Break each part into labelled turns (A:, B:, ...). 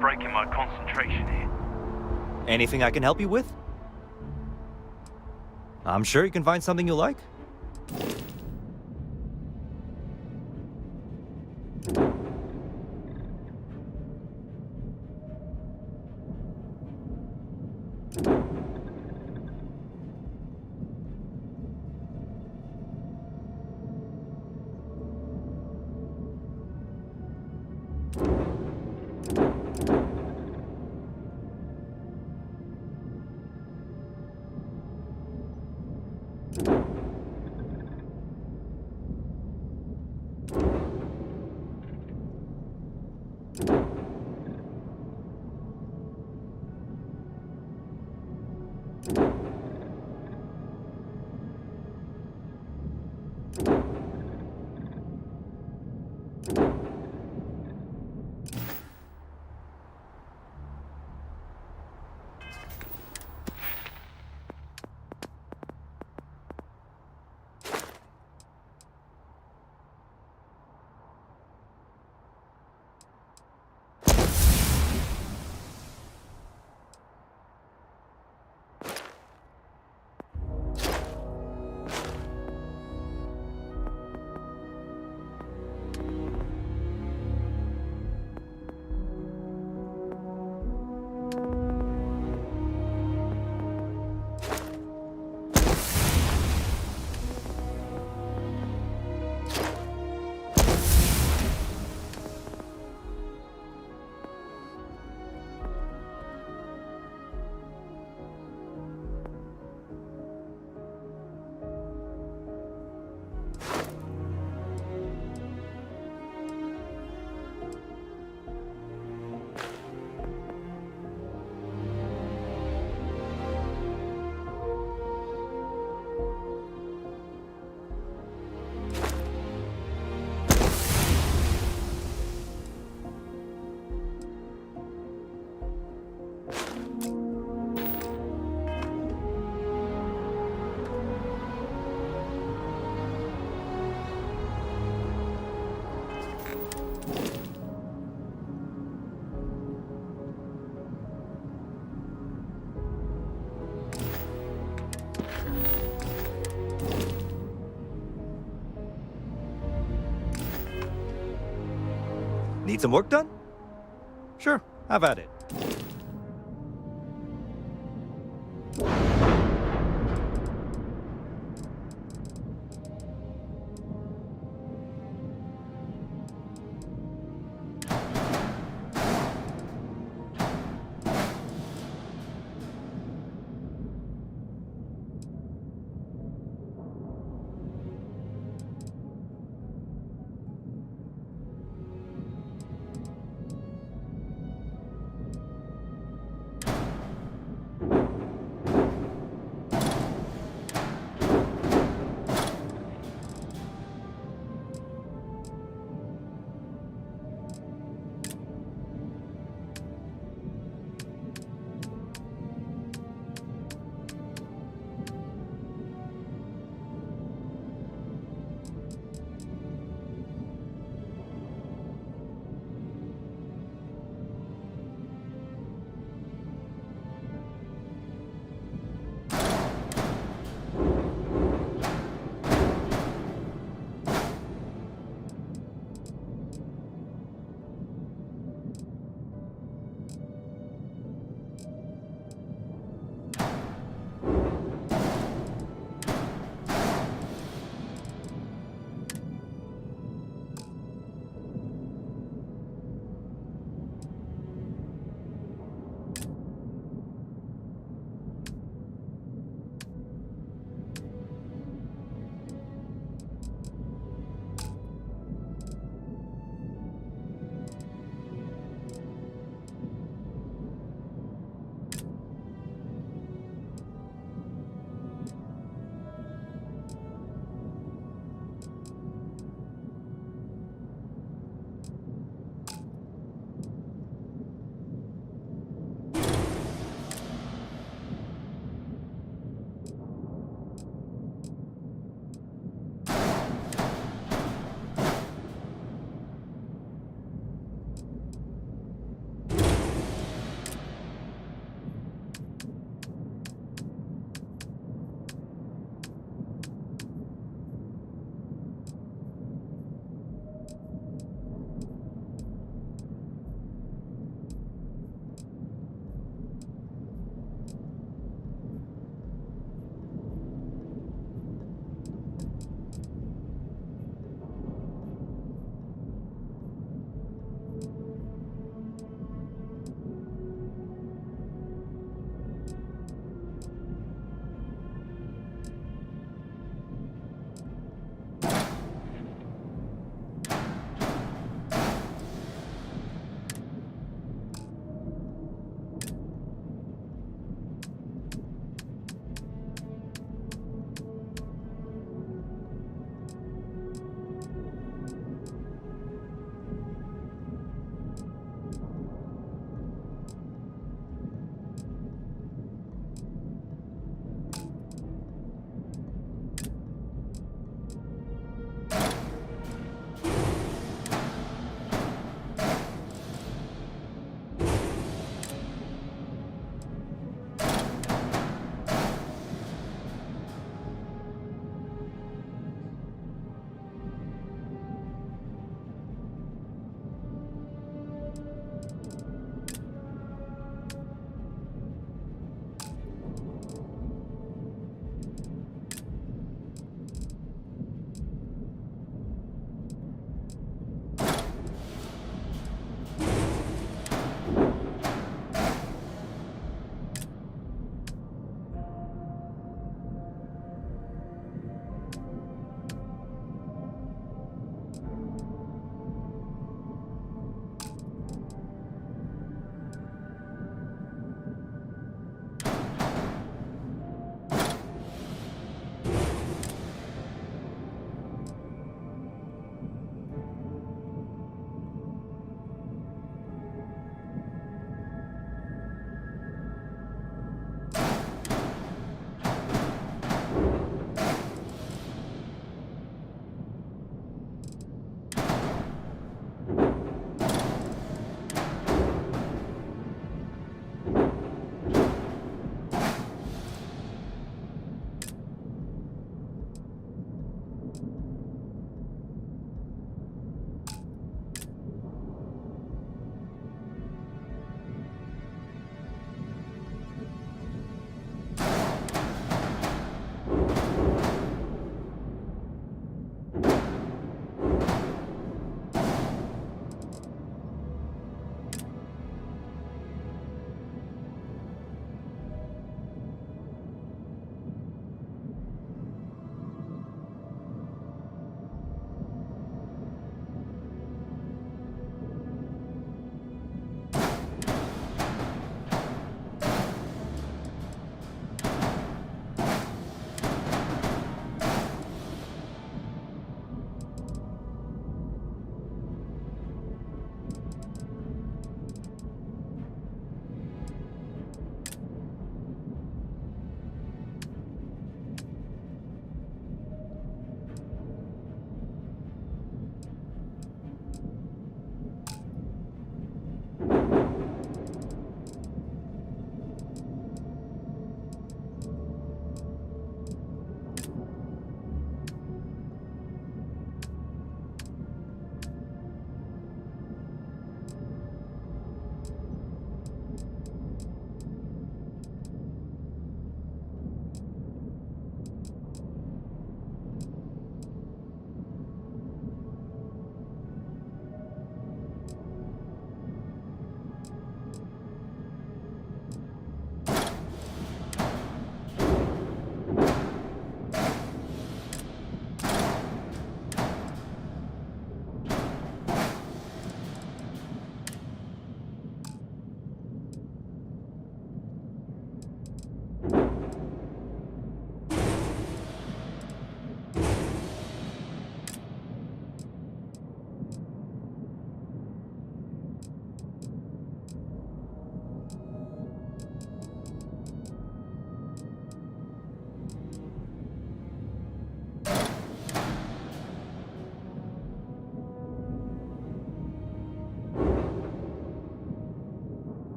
A: breaking my concentration here.
B: Anything I can help you with? I'm sure you can find something you like. Need some work done? Sure, have at it.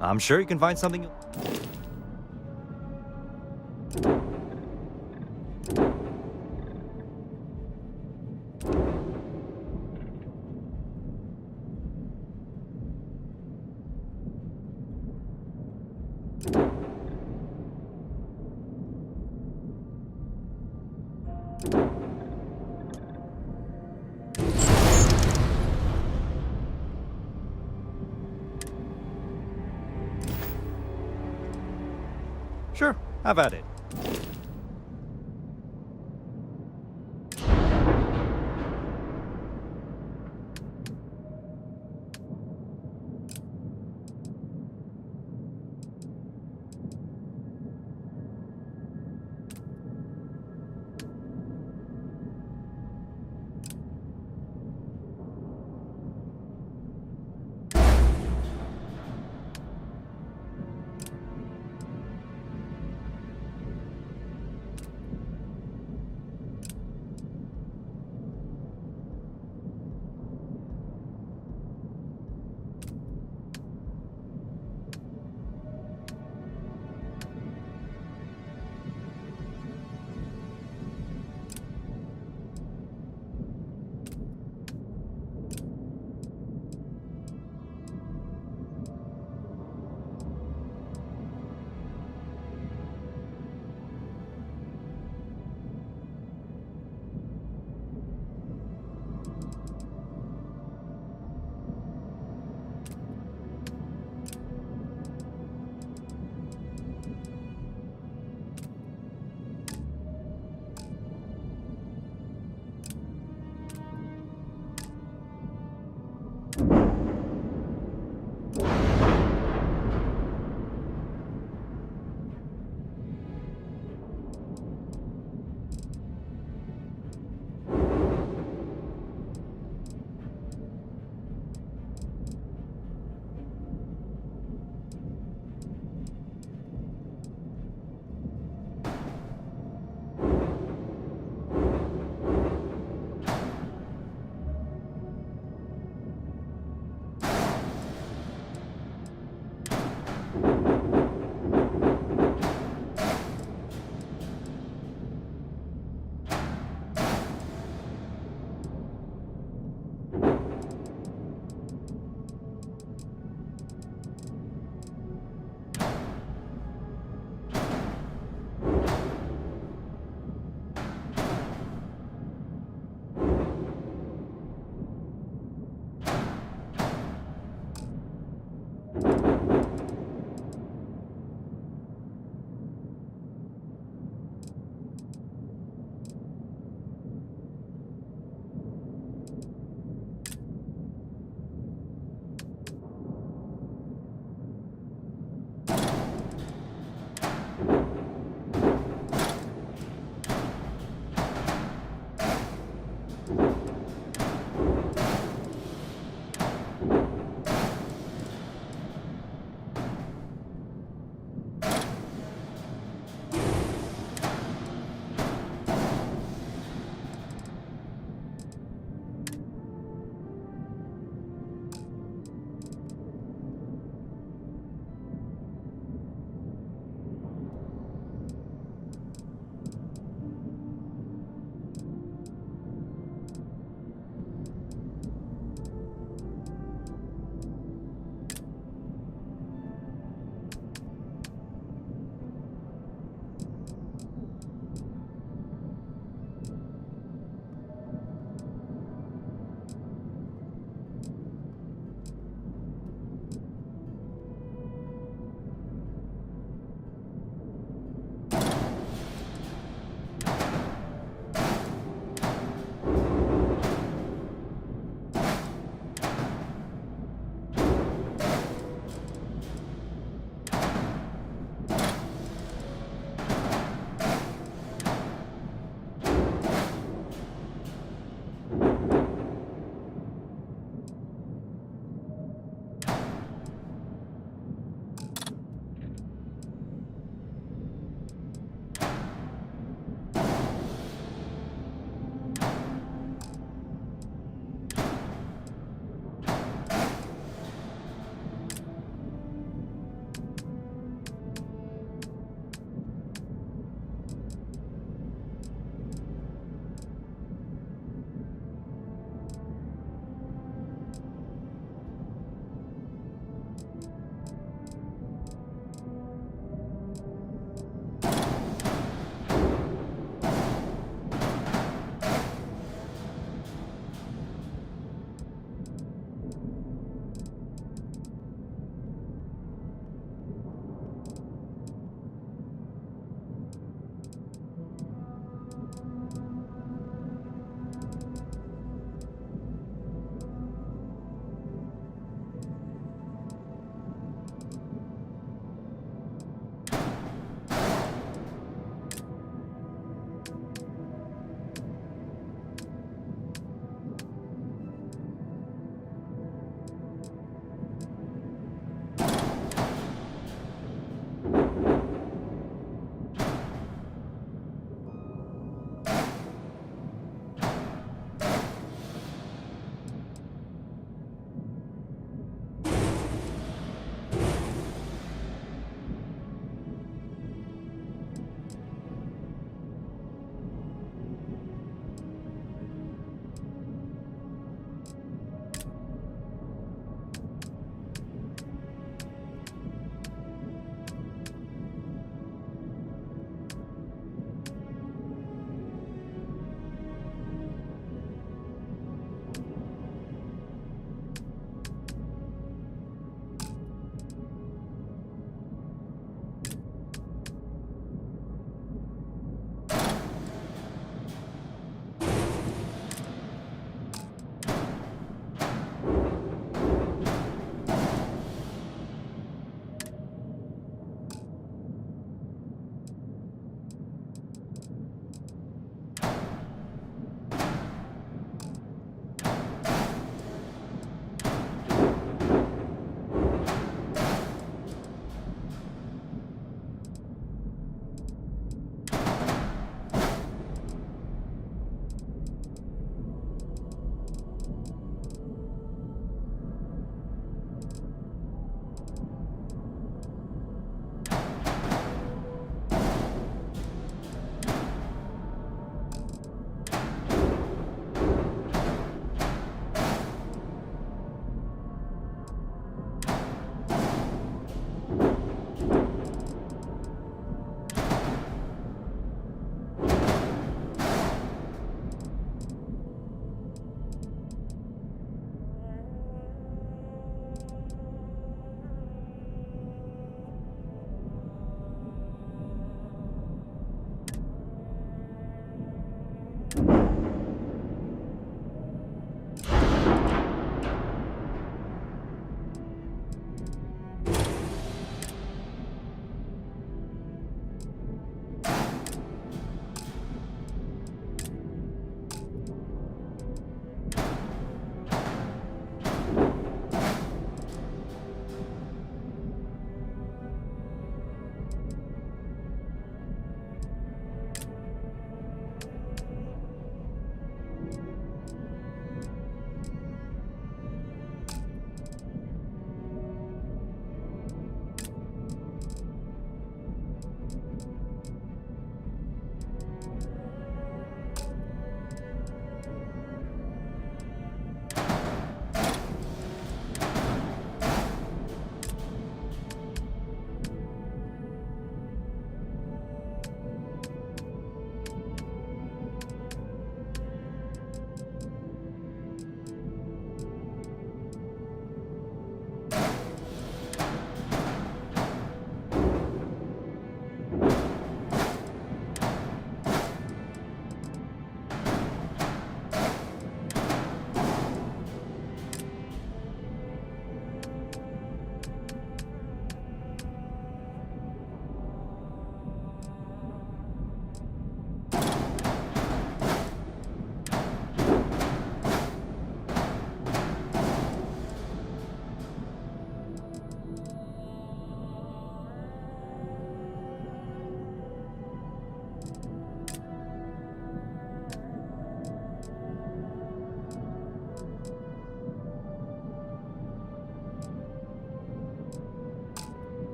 B: I'm sure you can find something. Sure, have at it.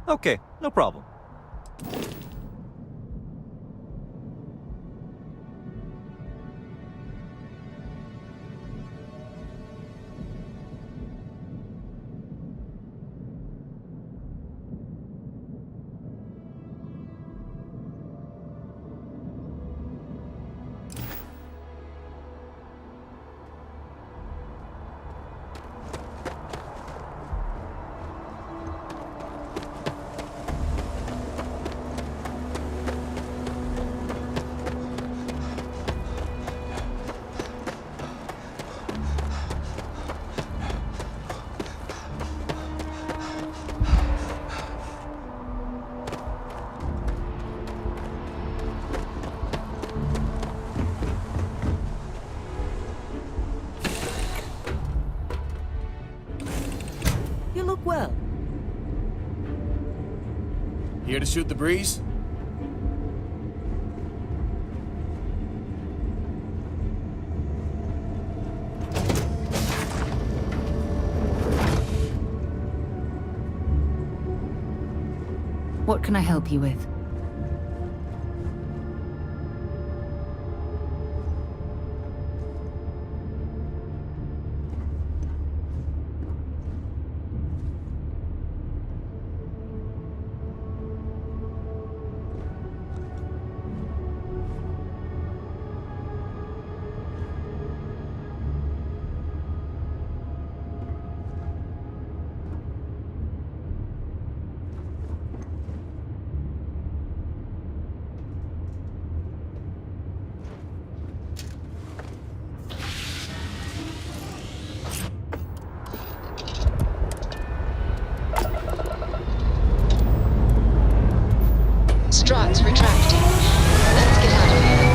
B: Okay, no problem.
C: You look well.
D: Here to shoot the breeze?
C: What can I help you with?
E: Struts retracting. Let's get out of here.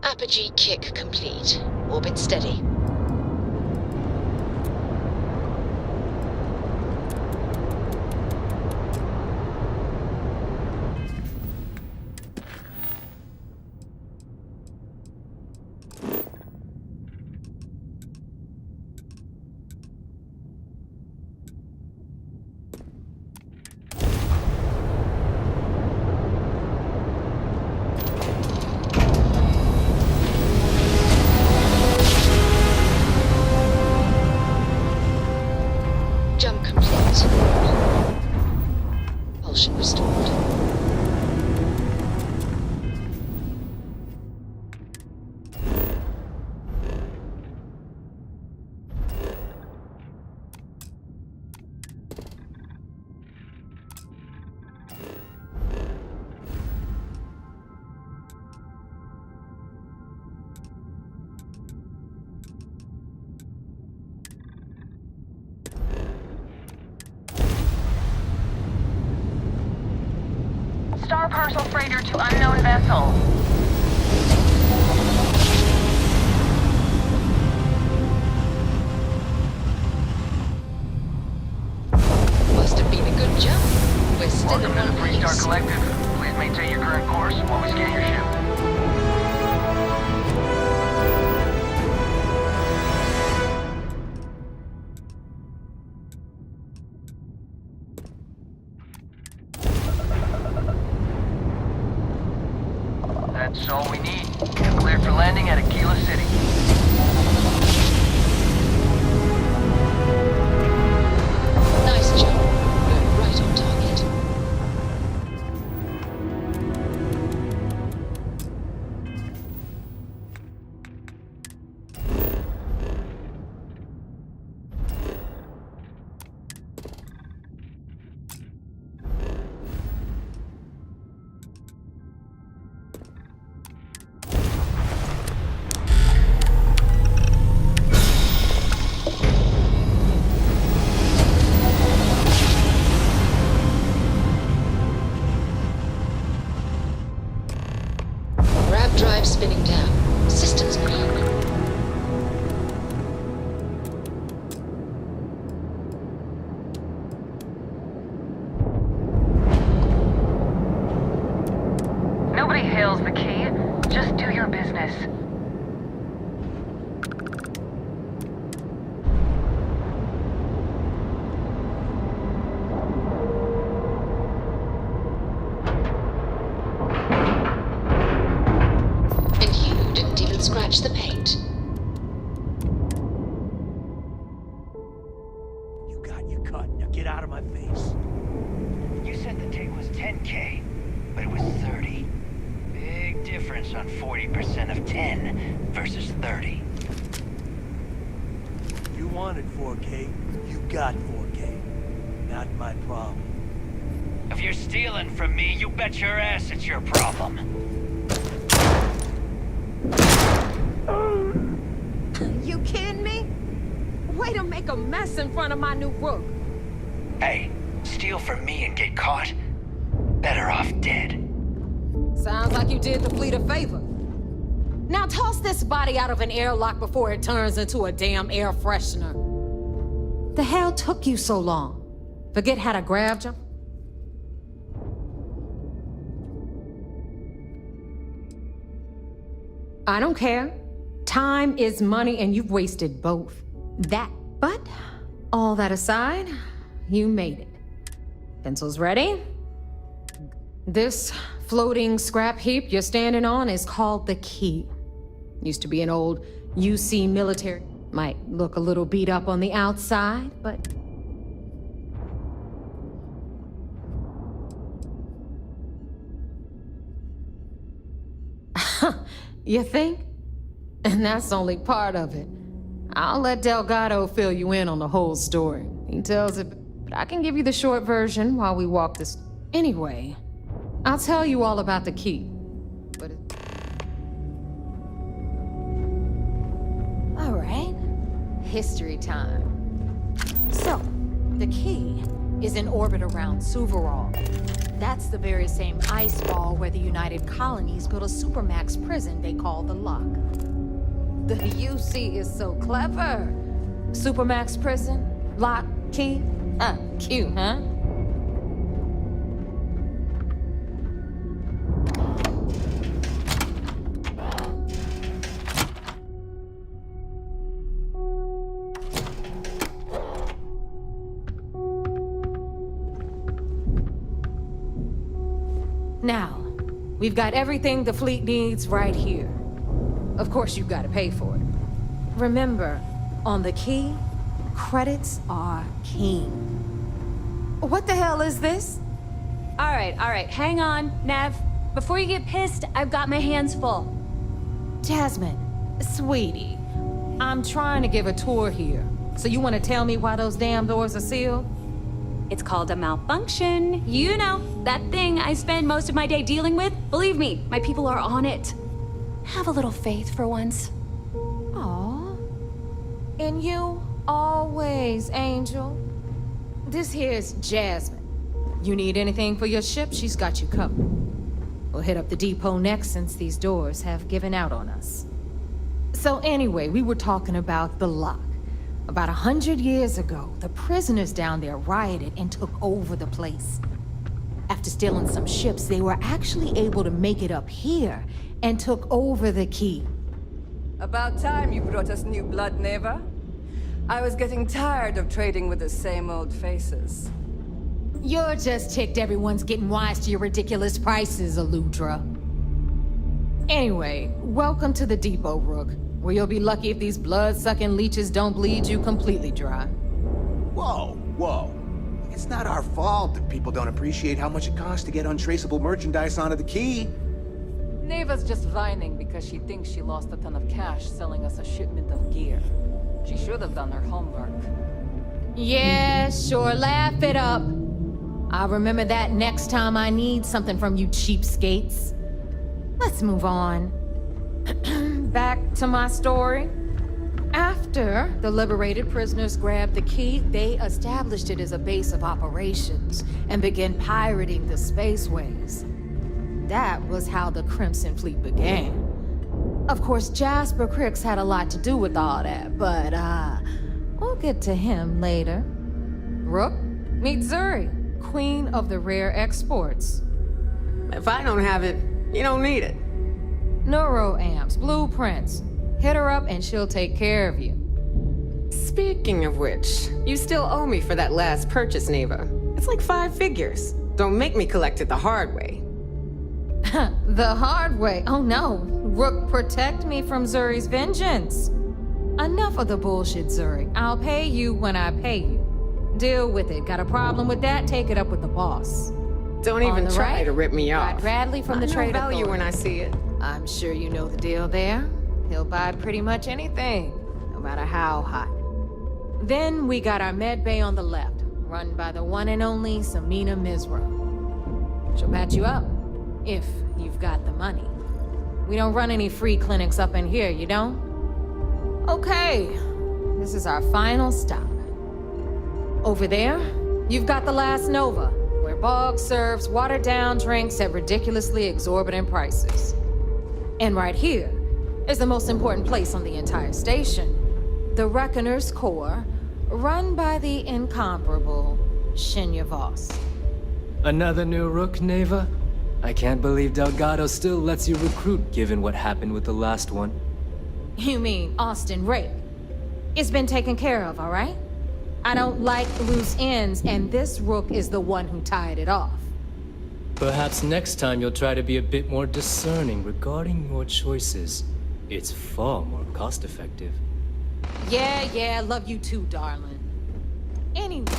E: Apogee kick complete. Orbit steady. Jump complete. Propulsion restored.
F: Star parcel freighter to unknown vessel.
E: Must have been a good jump. We're still
A: Welcome
E: in
A: to
E: one
A: the Three-Star
E: piece.
A: Collective. Please maintain your current course while we scan your ship. That's all we need. You're cleared for landing at Aquila City.
E: Nice jump. We're right on target. Hard drive spinning down. Systems green.
F: Nobody hails the key. Just do your business.
E: And you didn't even scratch the paint.
B: You got your cut. Now get out of my face.
G: You said the take was 10K, but it was 30. Big difference on 40% of 10 versus 30.
B: You wanted 4K. You got 4K. Not my problem.
G: If you're stealing from me, you bet your ass it's your problem.
H: You kidding me? Way to make a mess in front of my new rook.
G: Hey, steal from me and get caught? Better off dead.
H: Sounds like you did the fleet a favor. Now toss this body out of an airlock before it turns into a damn air freshener. The hell took you so long? Forget how to grab you? I don't care. Time is money and you've wasted both. But all that aside, you made it. Pencils ready? This floating scrap heap you're standing on is called the Key. Used to be an old UC military. Might look a little beat up on the outside, but... You think? And that's only part of it. I'll let Delgado fill you in on the whole story. He tells it, but I can give you the short version while we walk this... Anyway, I'll tell you all about the Key. But all right, history time. So, the Key is in orbit around Suvarall. That's the very same ice ball where the United Colonies built a supermax prison they call the Lock. The UC is so clever. Supermax prison, Lock, Key. Cute, huh? Now, we've got everything the fleet needs right here. Of course, you've got to pay for it. Remember, on the Key, credits are king. What the hell is this?
I: All right, hang on, Nev. Before you get pissed, I've got my hands full.
H: Jasmine, sweetie, I'm trying to give a tour here. So you want to tell me why those damn doors are sealed?
I: It's called a malfunction. You know, that thing I spend most of my day dealing with. Believe me, my people are on it. Have a little faith for once.
H: Aw. And you, always, Angel. This here's Jasmine. You need anything for your ship, she's got you covered. We'll hit up the depot next since these doors have given out on us. So anyway, we were talking about the Lock. About 100 years ago, the prisoners down there rioted and took over the place. After stealing some ships, they were actually able to make it up here and took over the Key.
J: About time you brought us new blood, Neva. I was getting tired of trading with the same old faces.
H: You're just ticked everyone's getting wise to your ridiculous prices, Aludra. Anyway, welcome to the depot, Rook, where you'll be lucky if these blood-sucking leeches don't bleed you completely dry.
K: Whoa, whoa. It's not our fault that people don't appreciate how much it costs to get untraceable merchandise onto the Key.
J: Neva's just whining because she thinks she lost a ton of cash selling us a shipment of gear. She should have done her homework.
H: Yeah, sure, laugh it up. I'll remember that next time I need something from you cheapskates. Let's move on. Back to my story. After the liberated prisoners grabbed the Key, they established it as a base of operations and began pirating the spaceways. that was how the Crimson Fleet began. Of course, Jasper Cricks had a lot to do with all that, but, we'll get to him later. Rook, meet Zuri, Queen of the Rare Exports.
L: If I don't have it, you don't need it.
H: Neuroamps, blueprints. Hit her up and she'll take care of you.
L: Speaking of which, you still owe me for that last purchase, Neva. It's like 5 figures. Don't make me collect it the hard way.
H: The hard way? Oh no. Rook, protect me from Zuri's vengeance. Enough of the bullshit, Zuri. I'll pay you when I pay you. Deal with it. Got a problem with that? Take it up with the boss.
L: Don't even try to rip me off.
H: Got Bradley from the
L: I know
H: Trade
L: value
H: Authority.
L: when I see it.
H: I'm sure you know the deal there. He'll buy pretty much anything, no matter how hot. Then we got our med bay on the left, run by the one and only Samina Mizra. She'll patch you up, if you've got the money. We don't run any free clinics up in here, you don't? Okay, this is our final stop. Over there, you've got the Last Nova, where Bog serves watered-down drinks at ridiculously exorbitant prices. And right here is the most important place on the entire station, the Reckoner's Core, run by the incomparable Shinya Voss.
M: Another new Rook, Neva? I can't believe Delgado still lets you recruit given what happened with the last one.
H: You mean Austin Rake? It's been taken care of, all right? I don't like loose ends, and this Rook is the one who tied it off.
M: Perhaps next time you'll try to be a bit more discerning regarding your choices. It's far more cost-effective.
H: Yeah, love you too, darling. Anyway,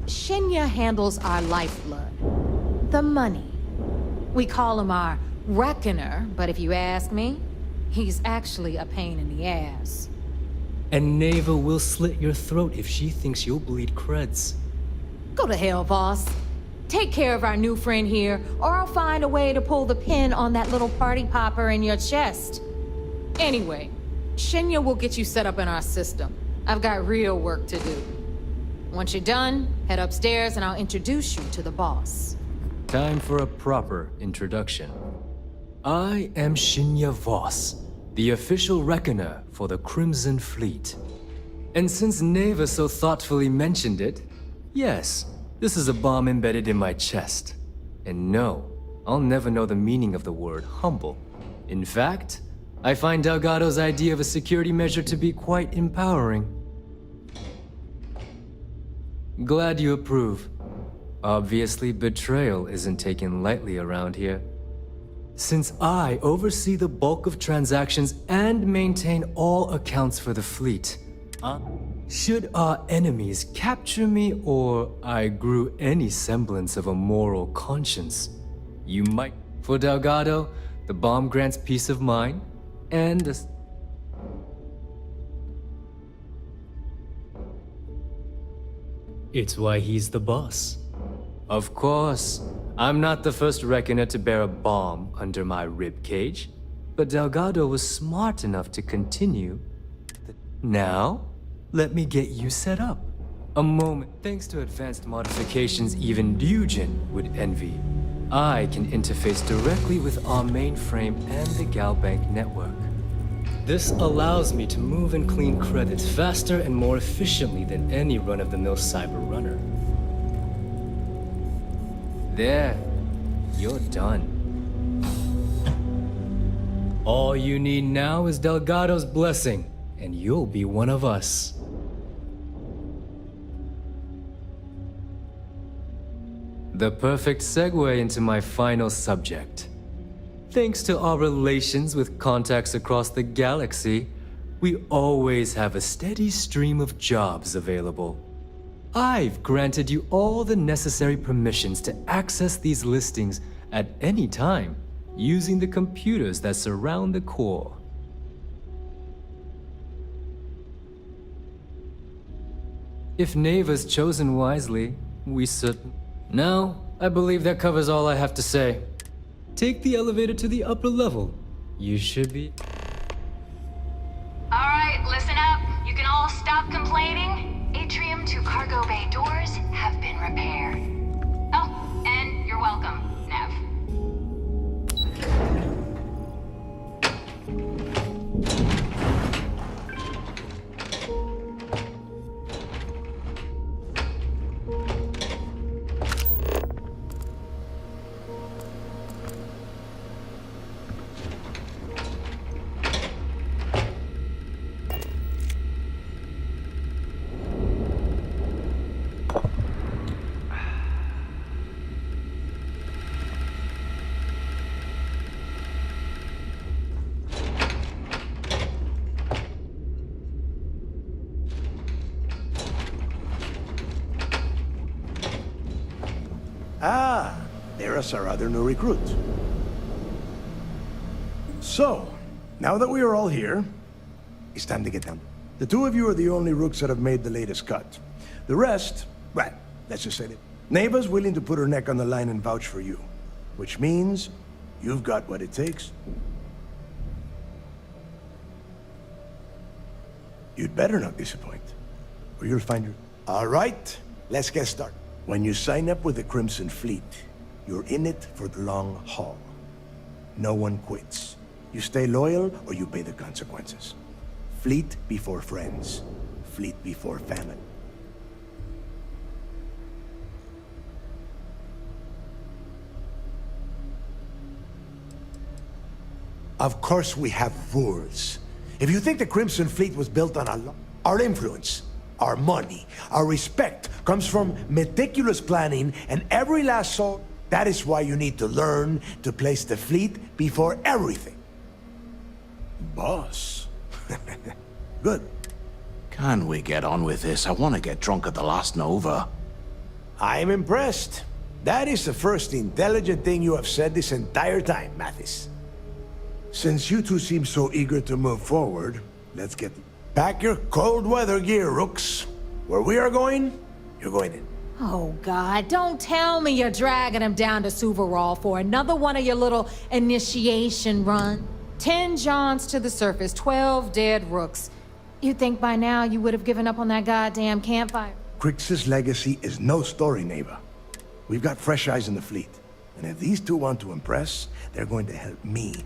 H: Shinya handles our lifeblood. The money. We call him our Reckoner, but if you ask me, he's actually a pain in the ass.
M: And Neva will slit your throat if she thinks you'll bleed creds.
H: Go to hell, boss. Take care of our new friend here, or I'll find a way to pull the pin on that little party popper in your chest. Anyway, Shinya will get you set up in our system. I've got real work to do. Once you're done, head upstairs and I'll introduce you to the boss.
M: Time for a proper introduction. I am Shinya Voss, the official reckoner for the Crimson Fleet. And since Neva so thoughtfully mentioned it, yes, this is a bomb embedded in my chest. And no, I'll never know the meaning of the word humble. In fact, I find Delgado's idea of a security measure to be quite empowering. Glad you approve. Obviously, betrayal isn't taken lightly around here. Since I oversee the bulk of transactions and maintain all accounts for the fleet, should our enemies capture me or I grew any semblance of a moral conscience, you might. For Delgado, the bomb grants peace of mind, and it's why he's the boss. Of course, I'm not the first reckoner to bear a bomb under my rib cage, but Delgado was smart enough to continue. Now, let me get you set up. A moment. Thanks to advanced modifications even Ryujin would envy, I can interface directly with our mainframe and the Galbank network. This allows me to move and clean credits faster and more efficiently than any run-of-the-mill cyber runner. There, you're done. All you need now is Delgado's blessing, and you'll be one of us. The perfect segue into my final subject. Thanks to our relations with contacts across the galaxy, we always have a steady stream of jobs available. I've granted you all the necessary permissions to access these listings at any time, using the computers that surround the core. If Neva's chosen wisely, we certainly... Now, I believe that covers all I have to say. Take the elevator to the upper level. You should be...
N: Alright, listen up. You can all stop complaining. Atrium to cargo bay doors have been repaired. Oh, and you're welcome, Nev.
O: hire as our other new recruit. So, now that we are all here, it's time to get down. The two of you are the only rooks that have made the latest cut. The rest, well, let's just say that Neva's willing to put her neck on the line and vouch for you. Which means you've got what it takes. You'd better not disappoint, or you'll find her. All right, let's get started. When you sign up with the Crimson Fleet, you're in it for the long haul. No one quits. You stay loyal, or you pay the consequences. Fleet before friends. Fleet before family. Of course we have rules. If you think the Crimson Fleet was built on our influence, our money, our respect comes from meticulous planning and every last soul, that is why you need to learn to place the fleet before everything. Boss. Good.
K: Can we get on with this? I want to get drunk at the last Nova.
O: I'm impressed. That is the first intelligent thing you have said this entire time, Mathis. Since you two seem so eager to move forward, let's get... Pack your cold weather gear, Rooks. Where we are going, you're going in.
H: Oh, God, don't tell me you're dragging him down to Suvarall for another one of your little initiation run. 10 Johns to the surface, 12 dead Rooks. You'd think by now you would have given up on that goddamn campfire.
O: Crix's legacy is no story, Neva. We've got fresh eyes in the fleet. And if these two want to impress, they're going to help me.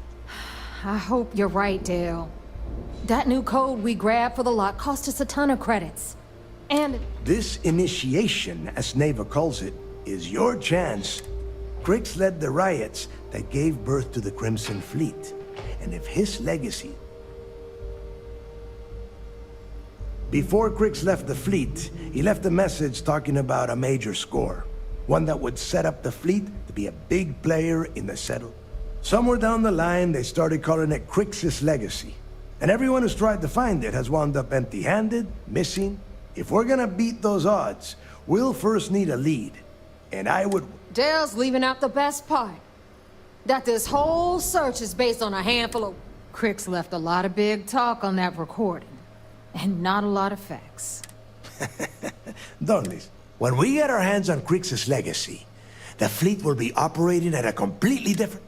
H: I hope you're right, Dale. That new code we grabbed for the lot cost us a ton of credits. And...
O: This initiation, as Neva calls it, is your chance. Crix led the riots that gave birth to the Crimson Fleet. And if his legacy... Before Crix left the fleet, he left a message talking about a major score. One that would set up the fleet to be a big player in the settle. Somewhere down the line, they started calling it Crix's legacy. And everyone who's tried to find it has wound up empty-handed, missing. If we're gonna beat those odds, we'll first need a lead. And I would...
H: Dale's leaving out the best part. That this whole search is based on a handful of... Crix left a lot of big talk on that recording. And not a lot of facts.
O: Don't listen. When we get our hands on Crix's legacy, the fleet will be operating at a completely different...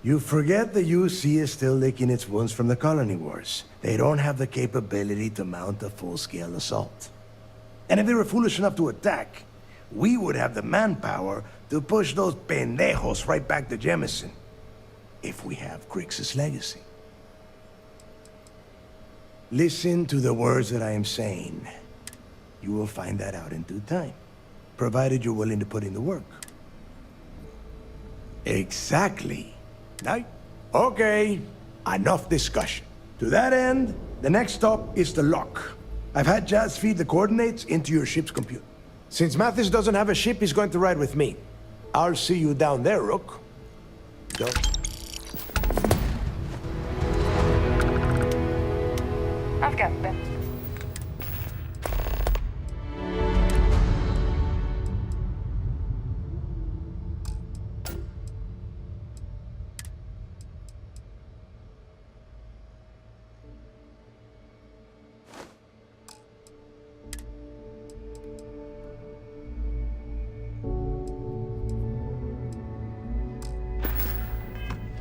O: You forget the UC is still licking its wounds from the colony wars. They don't have the capability to mount a full-scale assault. And if they were foolish enough to attack, we would have the manpower to push those pendejos right back to Jemison. If we have Crix's legacy. Listen to the words that I am saying. You will find that out in due time, provided you're willing to put in the work. Exactly. Now, okay, enough discussion. To that end, the next stop is the lock. I've had Jazz feed the coordinates into your ship's computer. Since Mathis doesn't have a ship, he's going to ride with me. I'll see you down there, Rook. Go.
F: I've got them.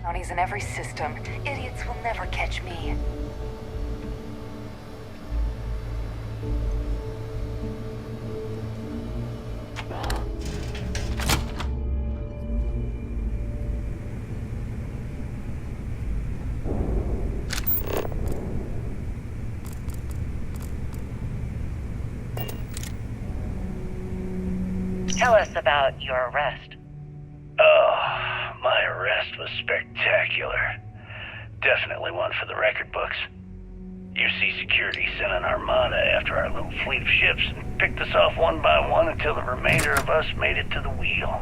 F: Brownies in every system. Idiots will never catch me.
P: Tell us about your arrest.
Q: Oh, my arrest was spectacular. Definitely one for the record books. UC Security sent an armada after our little fleet of ships and picked us off one by one until the remainder of us made it to the wheel.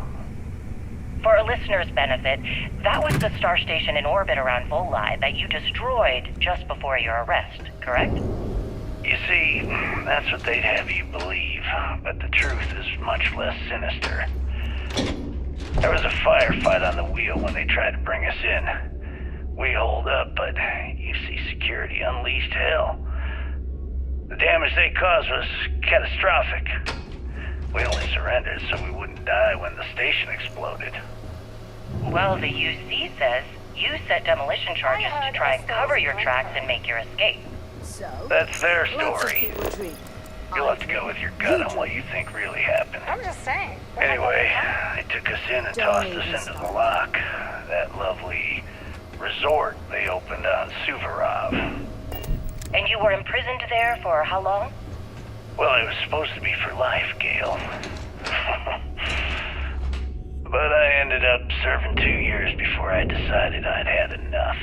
P: For a listener's benefit, that was the star station in orbit around Volii that you destroyed just before your arrest, correct?
Q: You see, that's what they'd have you believe, but the truth is much less sinister. There was a firefight on the wheel when they tried to bring us in. We holed up, but UC security unleashed hell. The damage they caused was catastrophic. We only surrendered so we wouldn't die when the station exploded.
P: Well, the UC says you set demolition charges to try and cover your tracks and make your escape.
Q: That's their story. You'll have to go with your gut on what you think really happened.
N: I'm just saying.
Q: Anyway, they took us in and tossed us into the lock. That lovely resort they opened on Suvorov.
P: And you were imprisoned there for how long?
Q: Well, it was supposed to be for life, Gale. But I ended up serving 2 years before I decided I'd had enough.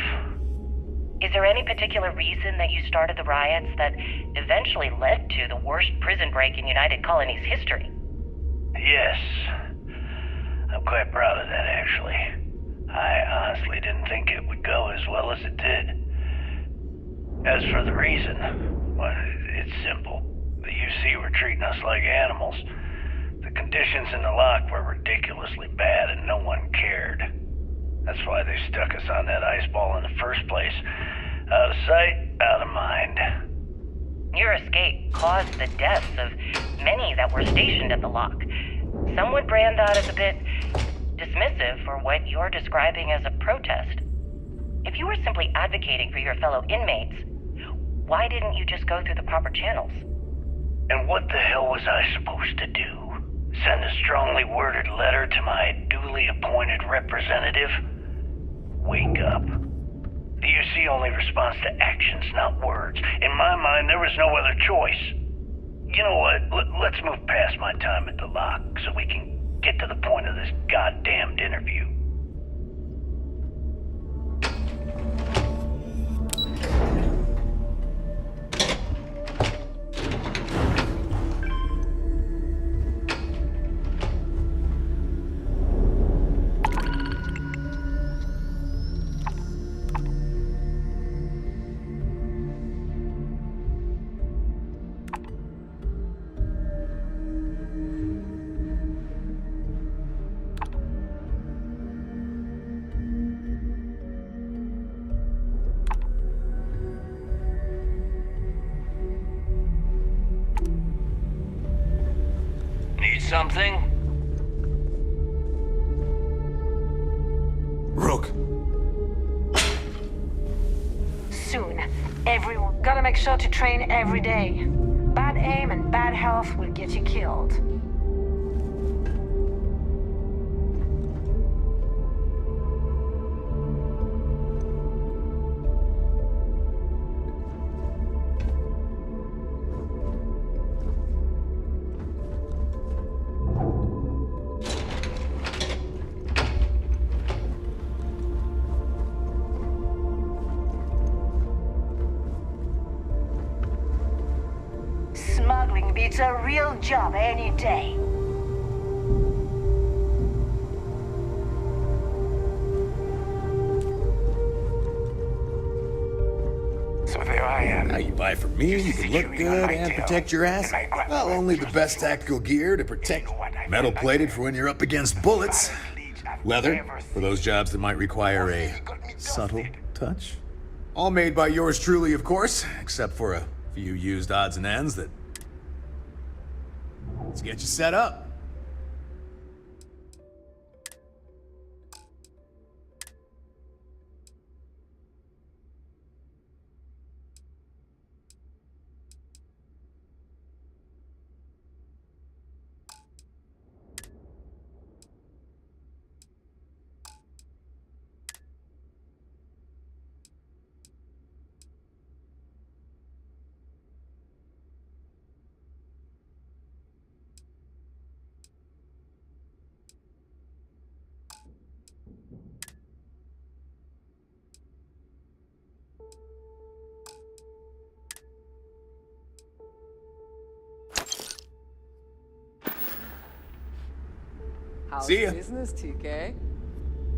P: Is there any particular reason that you started the riots that eventually led to the worst prison break in United Colonies history?
Q: Yes. I'm quite proud of that, actually. I honestly didn't think it would go as well as it did. As for the reason, well, it's simple. The UC were treating us like animals. The conditions in the lock were ridiculously bad and no one cared. That's why they stuck us on that ice ball in the first place. Out of sight, out of mind.
P: Your escape caused the deaths of many that were stationed at the lock. Some would brand that as a bit dismissive for what you're describing as a protest. If you were simply advocating for your fellow inmates, why didn't you just go through the proper channels?
Q: And what the hell was I supposed to do? Send a strongly worded letter to my duly appointed representative? Wake up. The UC only responds to actions, not words. In my mind, there was no other choice. You know what? Let's move past my time at the lock so we can get to the point of this goddamned interview. Something?
D: Rook.
N: Soon, everyone. Gotta make sure to train every day. Bad aim and bad health will get you killed. It's a real job any day.
K: So there I am.
D: Now you buy from me, you can look good and protect your ass. Well, only the best tactical gear to protect. Metal plated for when you're up against bullets. Leather for those jobs that might require a subtle touch. All made by yours truly, of course, except for a few used odds and ends that... Let's get you set up.
J: How's
D: See ya.
J: business, TK?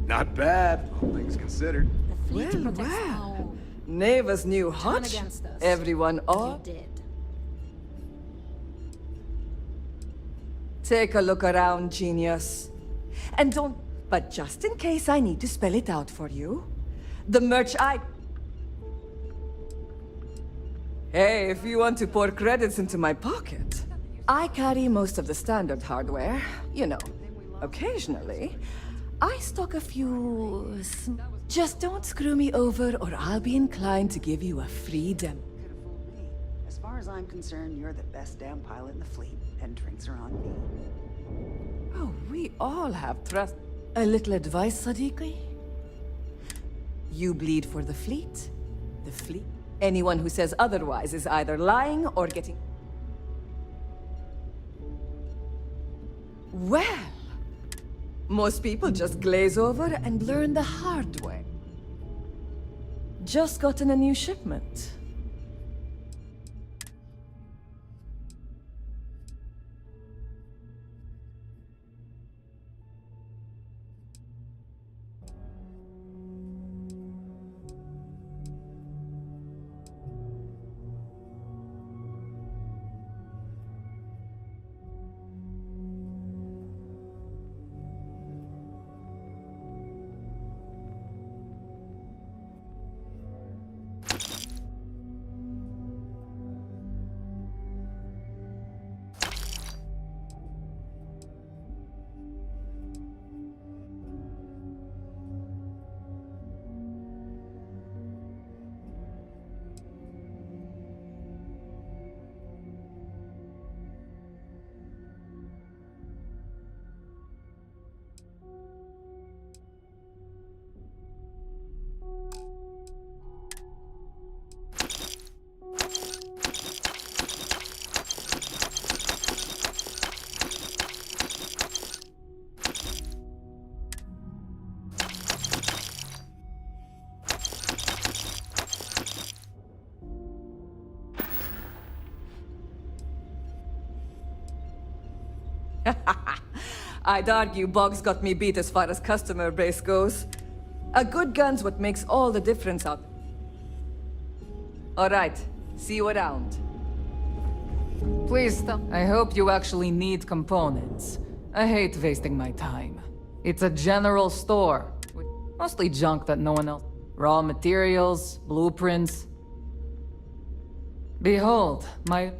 D: Not bad, all things considered.
R: Well, wow. Neva's new hunch. Everyone off? Take a look around, genius. And don't... But just in case I need to spell it out for you, the merch I... Hey, if you want to pour credits into my pocket, I carry most of the standard hardware, you know. Occasionally, I stock a few... Just don't screw me over or I'll be inclined to give you a free demo.
S: As far as I'm concerned, you're the best damn pilot in the fleet, and drinks are on me.
R: Oh, we all have trust. A little advice, Sadiqi? You bleed for the fleet. The fleet. Anyone who says otherwise is either lying or getting... Well, most people just glaze over and learn the hard way. Just gotten a new shipment. I'd argue Boggs got me beat as far as customer base goes. A good gun's what makes all the difference out. All right, see you around.
J: Please stop. I hope you actually need components. I hate wasting my time. It's a general store, with mostly junk that no one else... Raw materials, blueprints. Behold, my...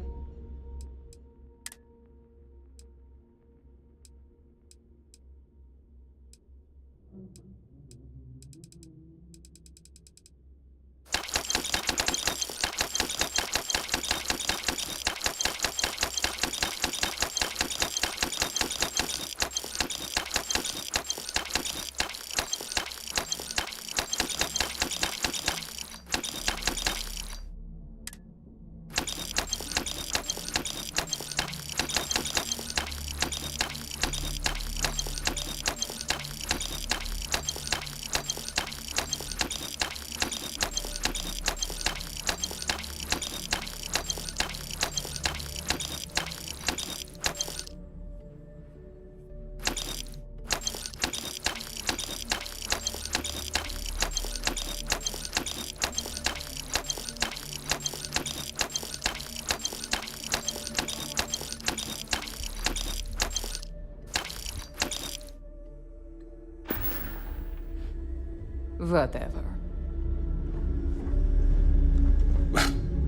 J: Whatever.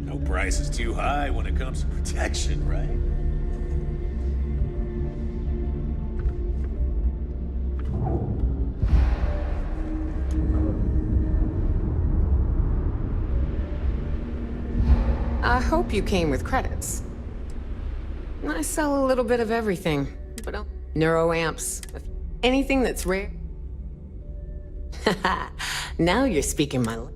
D: No price is too high when it comes to protection, right?
L: I hope you came with credits. I sell a little bit of everything, but neuroamps, anything that's rare. Now you're speaking my language.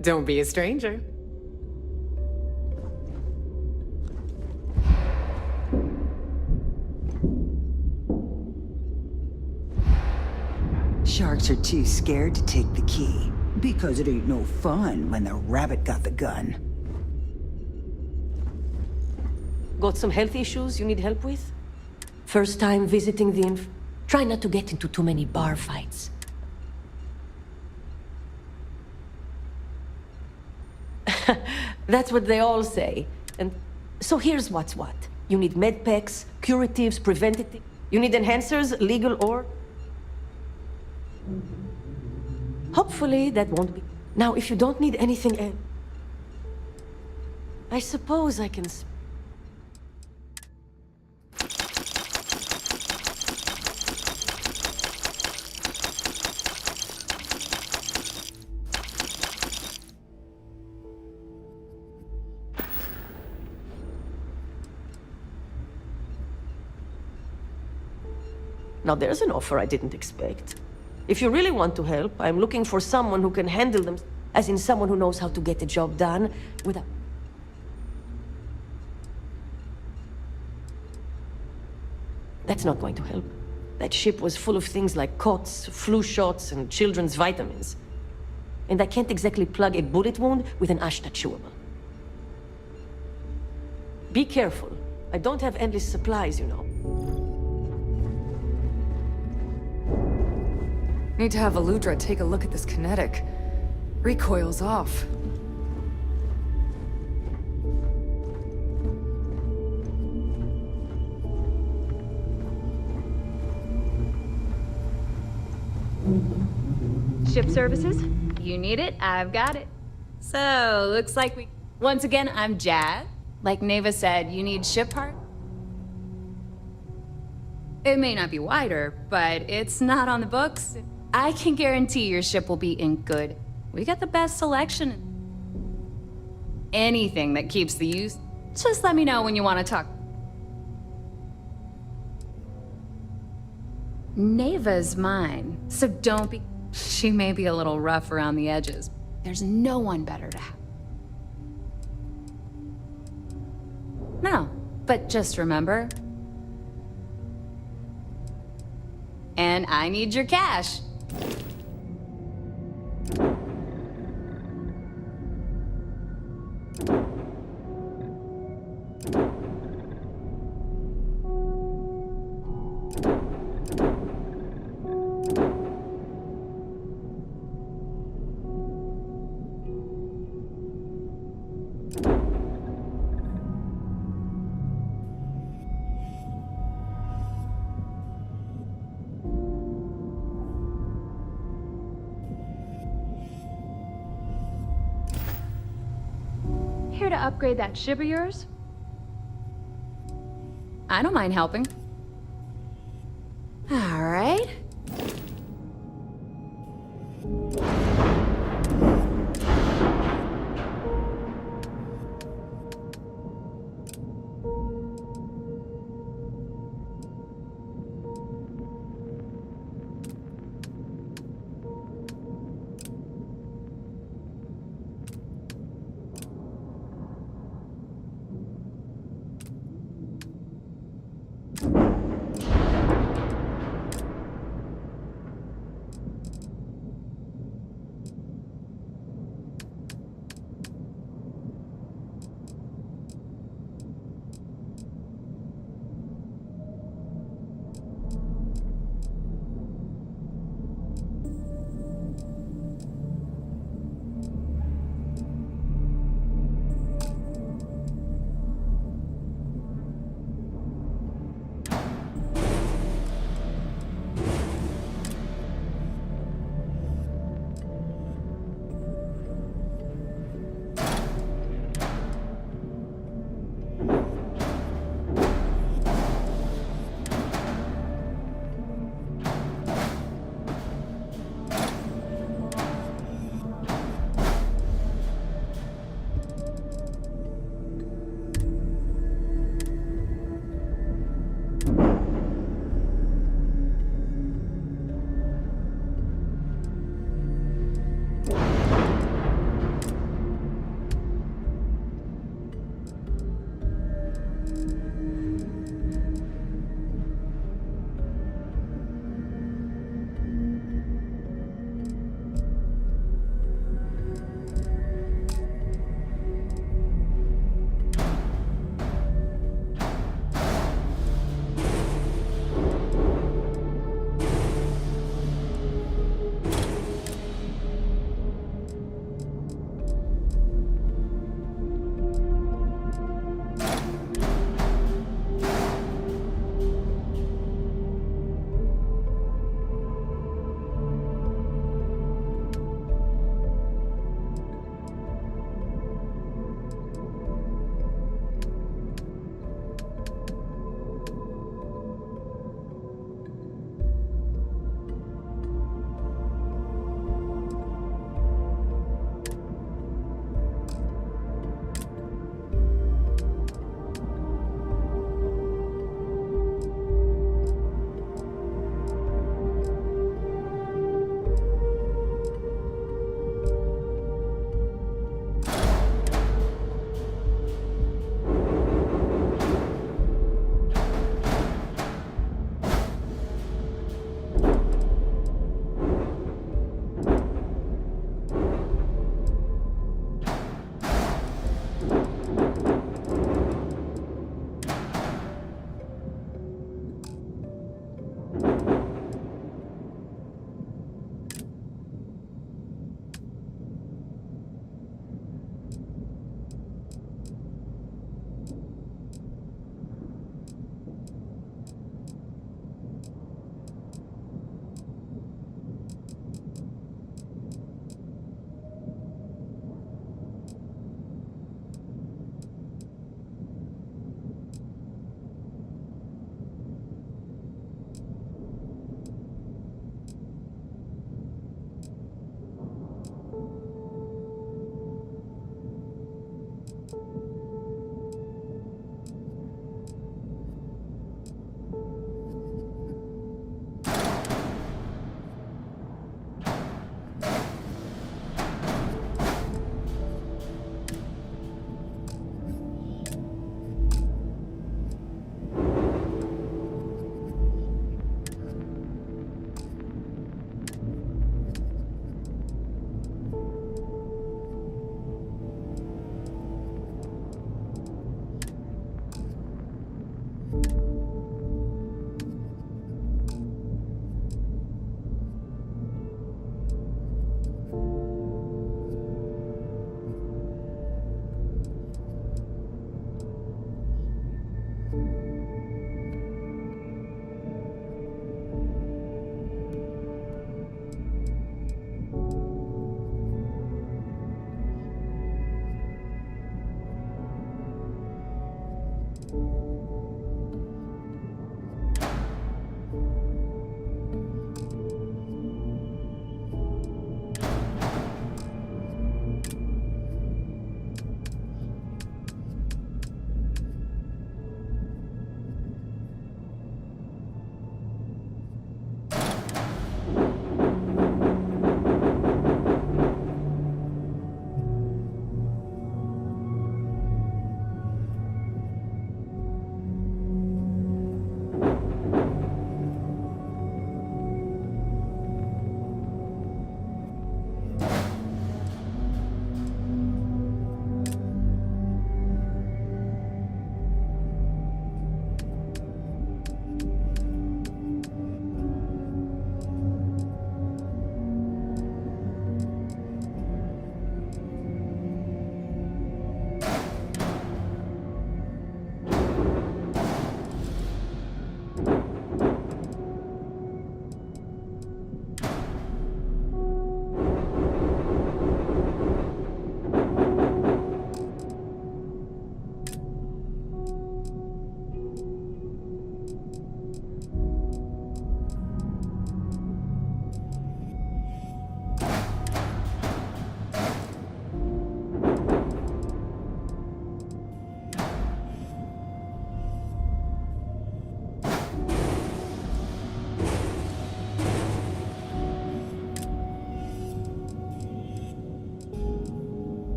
L: Don't be a stranger.
S: Sharks are too scared to take the key, because it ain't no fun when the rabbit got the gun.
T: Got some health issues you need help with? First time visiting the Try not to get into too many bar fights. That's what they all say. And so here's what's what. You need med packs, curatives, preventative. You need enhancers, legal or... Hopefully that won't be... Now, if you don't need anything else... I suppose I can... Now there's an offer I didn't expect. If you really want to help, I'm looking for someone who can handle them, as in someone who knows how to get the job done without... That's not going to help. That ship was full of things like cots, flu shots, and children's vitamins. And I can't exactly plug a bullet wound with an Ashta chewable. Be careful. I don't have endless supplies, you know.
J: Need to have Aludra take a look at this kinetic. Recoil's off.
I: Ship services? You need it, I've got it. So, looks like we... Once again, I'm Jazz. Like Neva said, you need ship part? It may not be wider, but it's not on the books. I can guarantee your ship will be in good. We got the best selection. Anything that keeps the use. Just let me know when you want to talk. Neva's mine, so don't be... She may be a little rough around the edges. There's no one better to have. No, but just remember... And I need your cash. Here to upgrade that ship of yours? I don't mind helping. All right.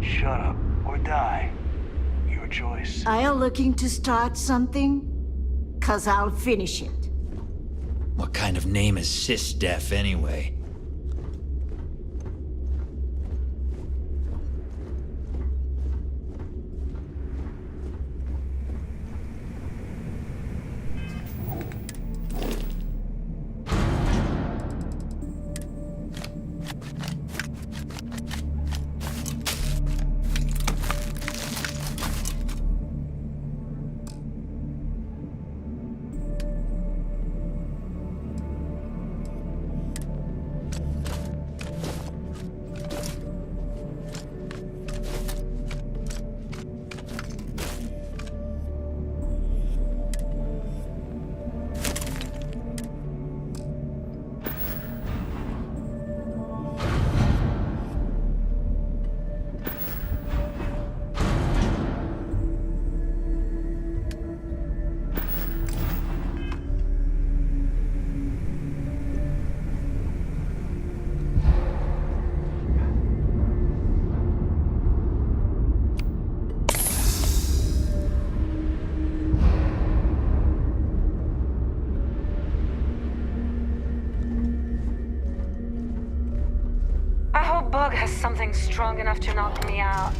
G: Shut up or die. Your choice.
N: Are you looking to start something? 'Cause I'll finish it.
U: What kind of name is Sysdef anyway?
N: something strong enough to knock me out.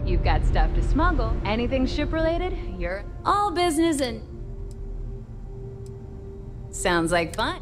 I: You've got stuff to smuggle. Anything ship-related, you're all business and... Sounds like fun.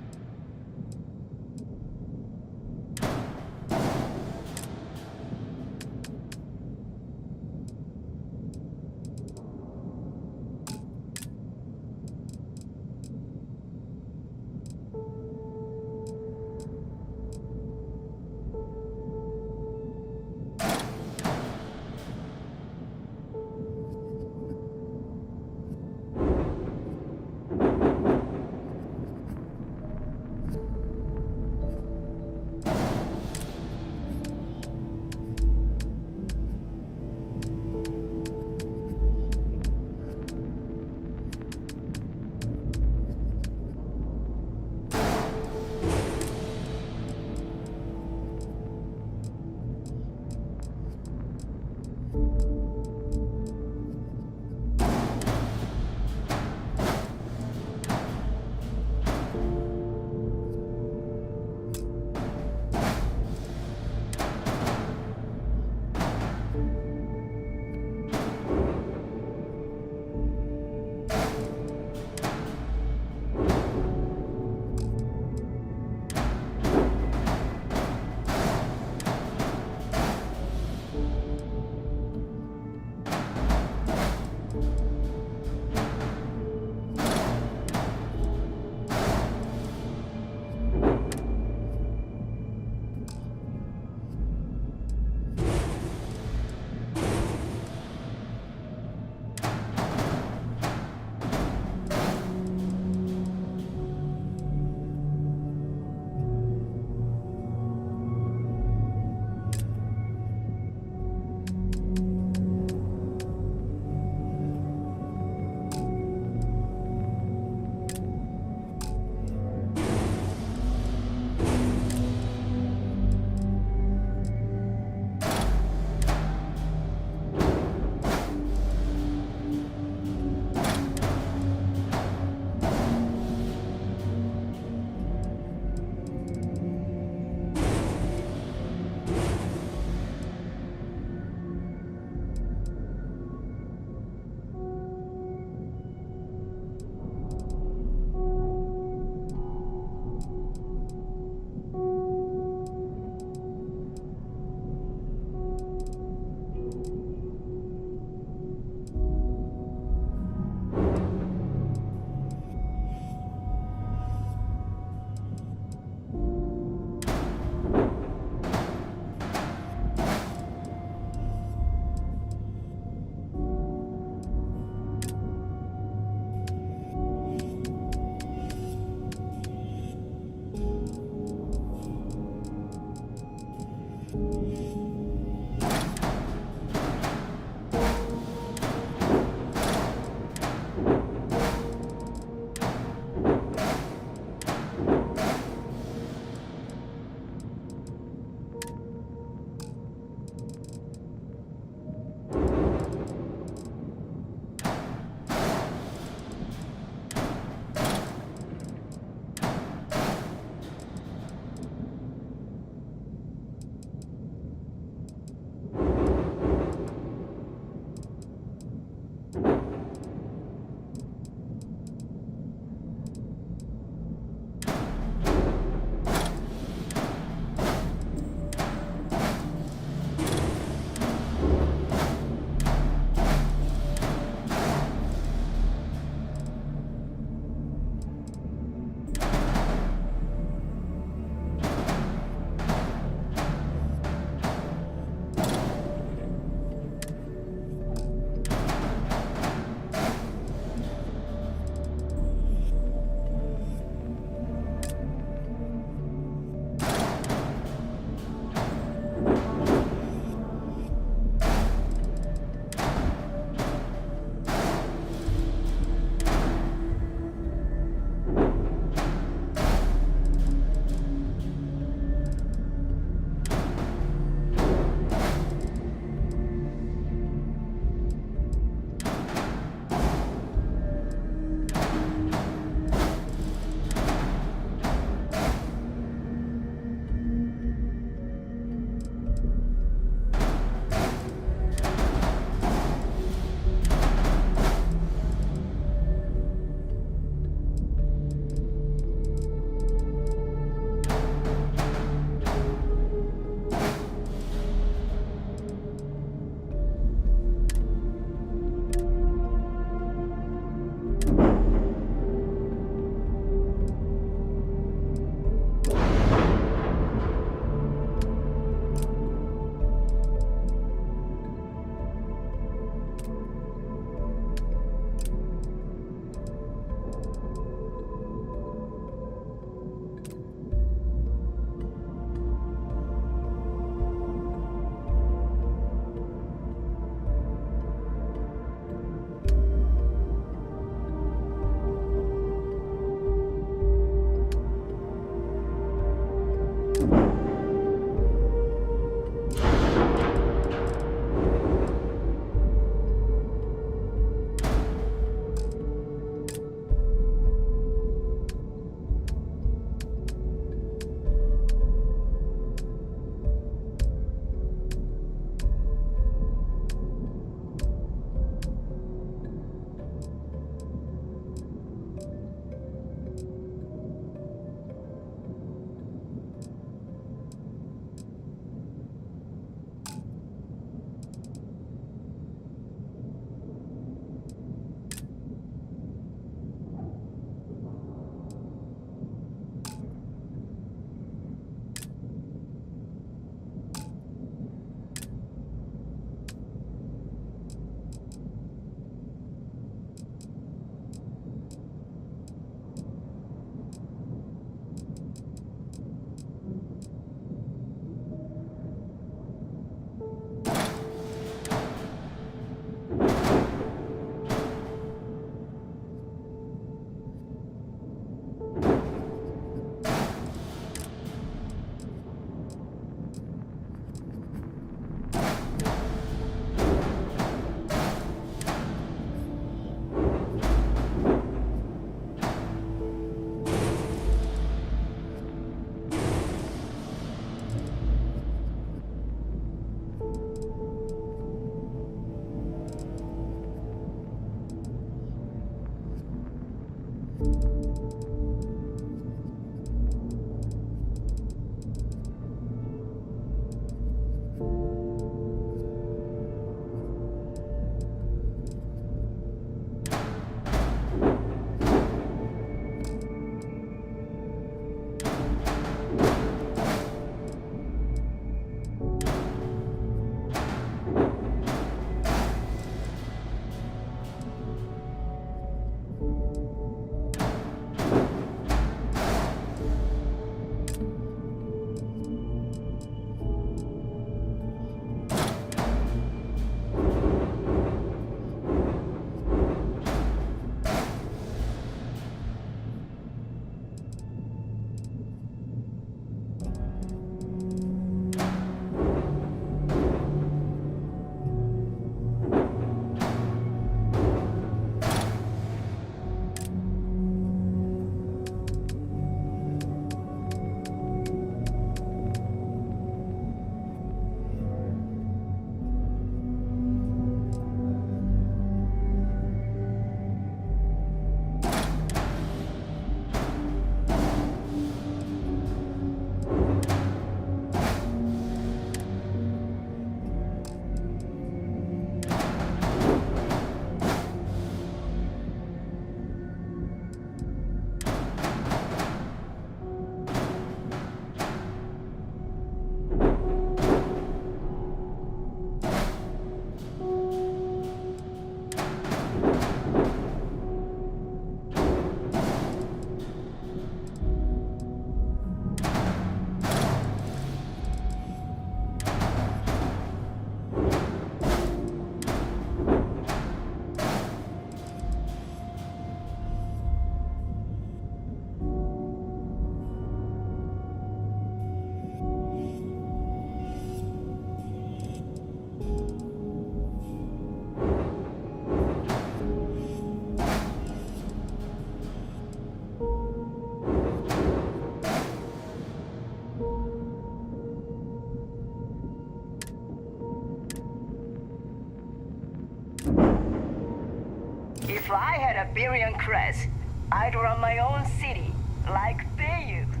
N: I had a Berian crest, I'd run my own city, like they do.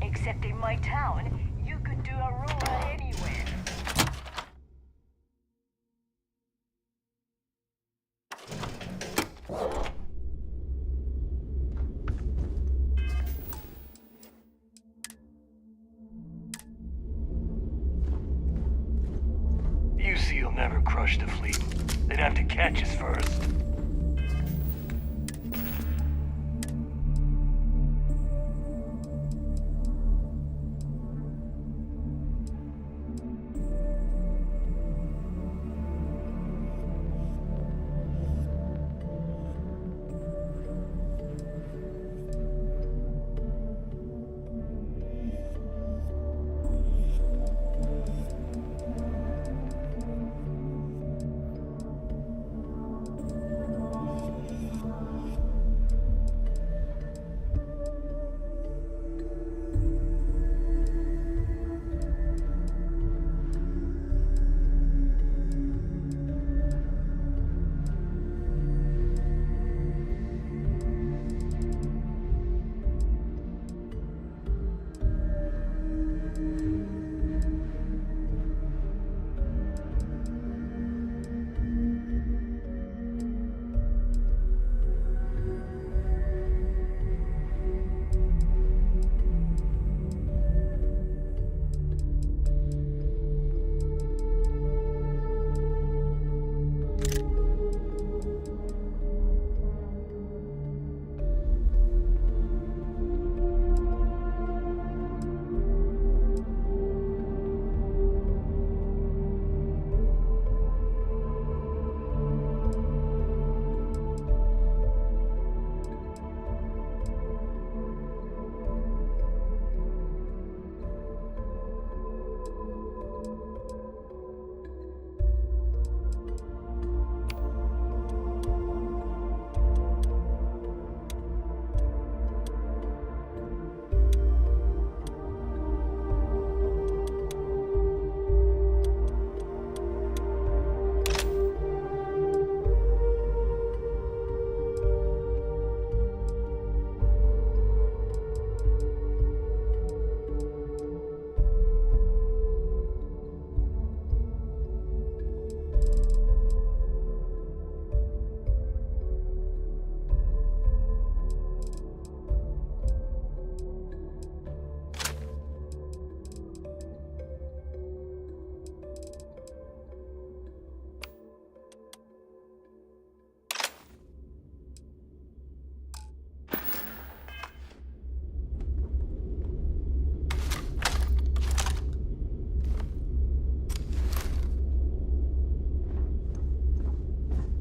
N: Except in my town, you could do Aurora anywhere.
C: UC'll never crush the fleet. They'd have to catch us first.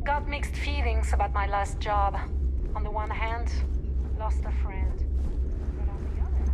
N: Got mixed feelings about my last job. On the one hand, lost a friend. But on the other...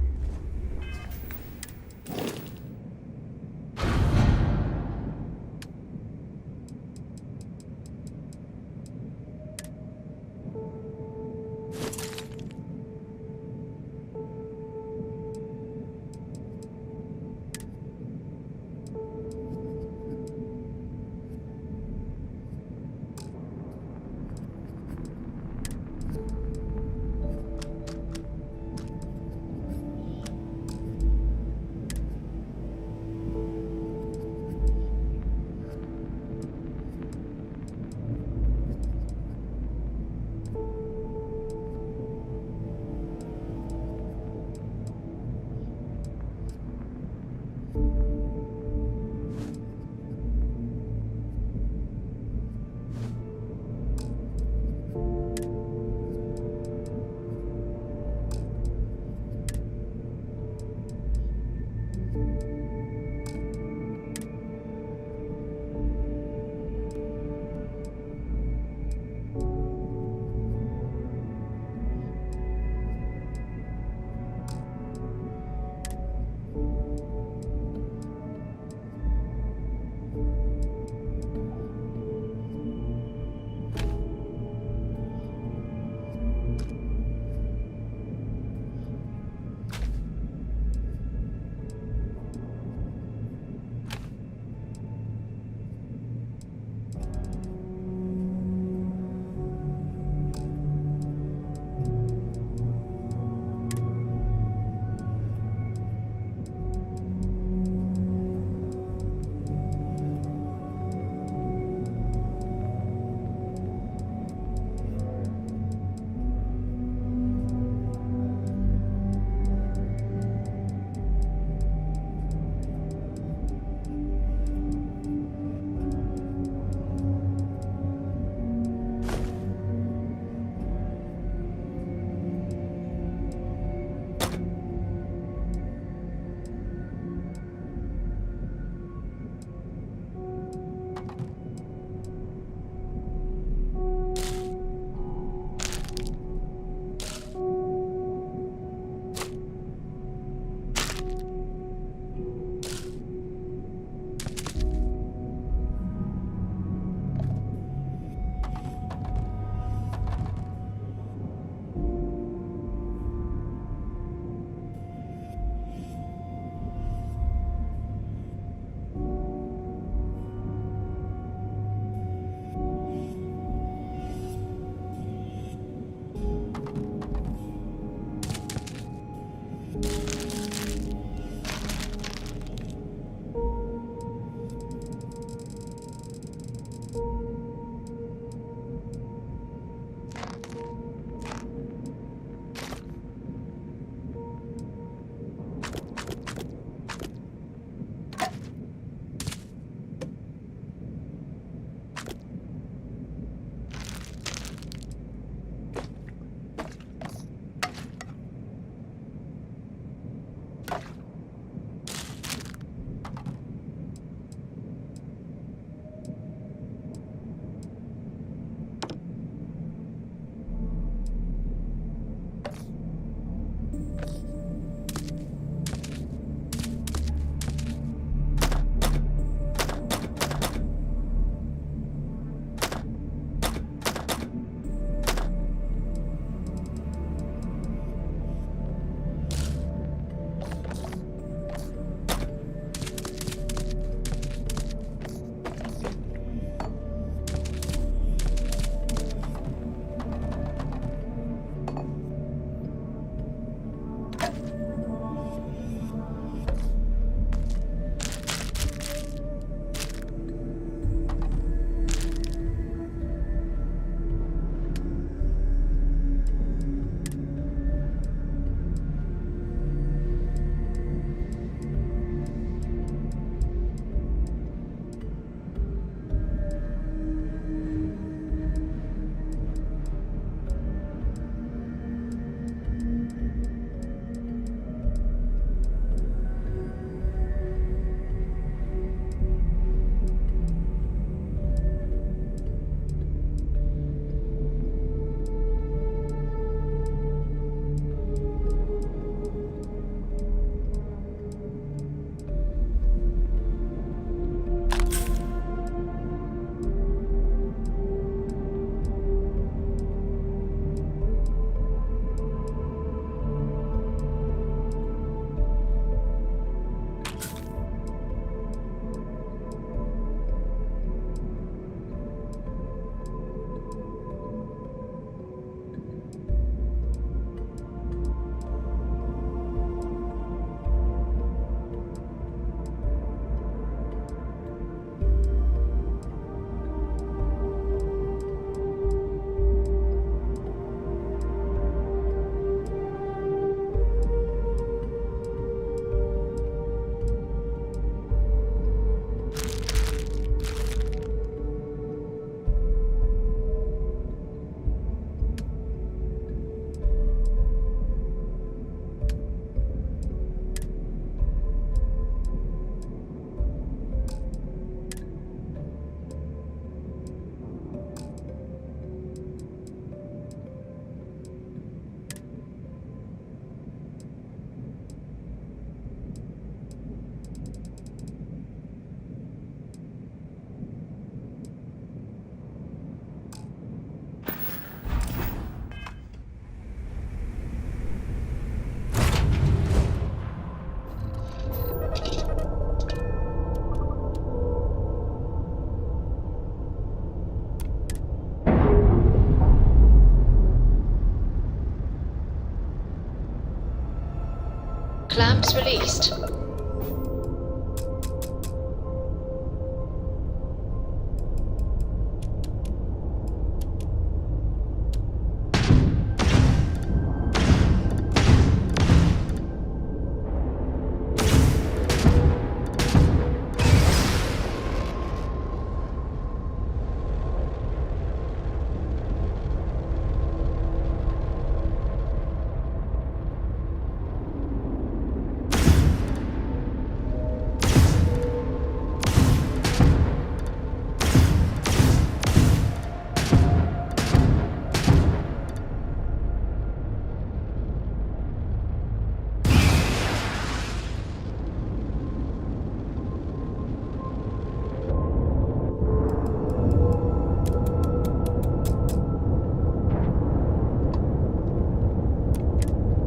E: Troops released.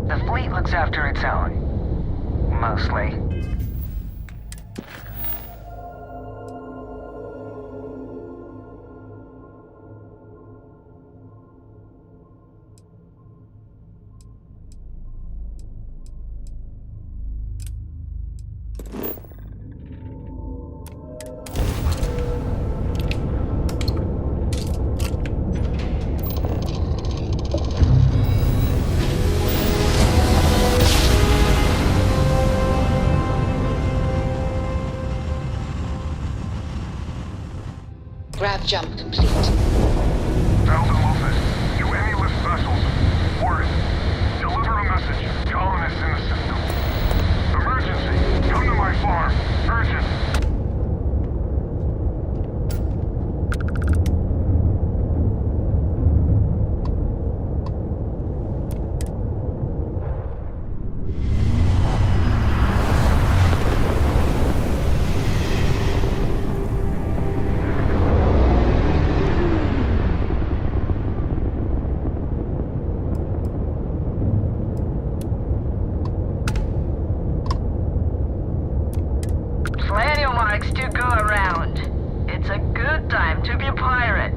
F: The fleet looks after its own. Mostly.
E: Grab jump complete.
C: Delta Lopez, to any lift vessels. Word. Deliver a message. Colonists in the system. Emergency. Come to my farm. Urgent.
F: Plenty of marks to go around. It's a good time to be a pirate.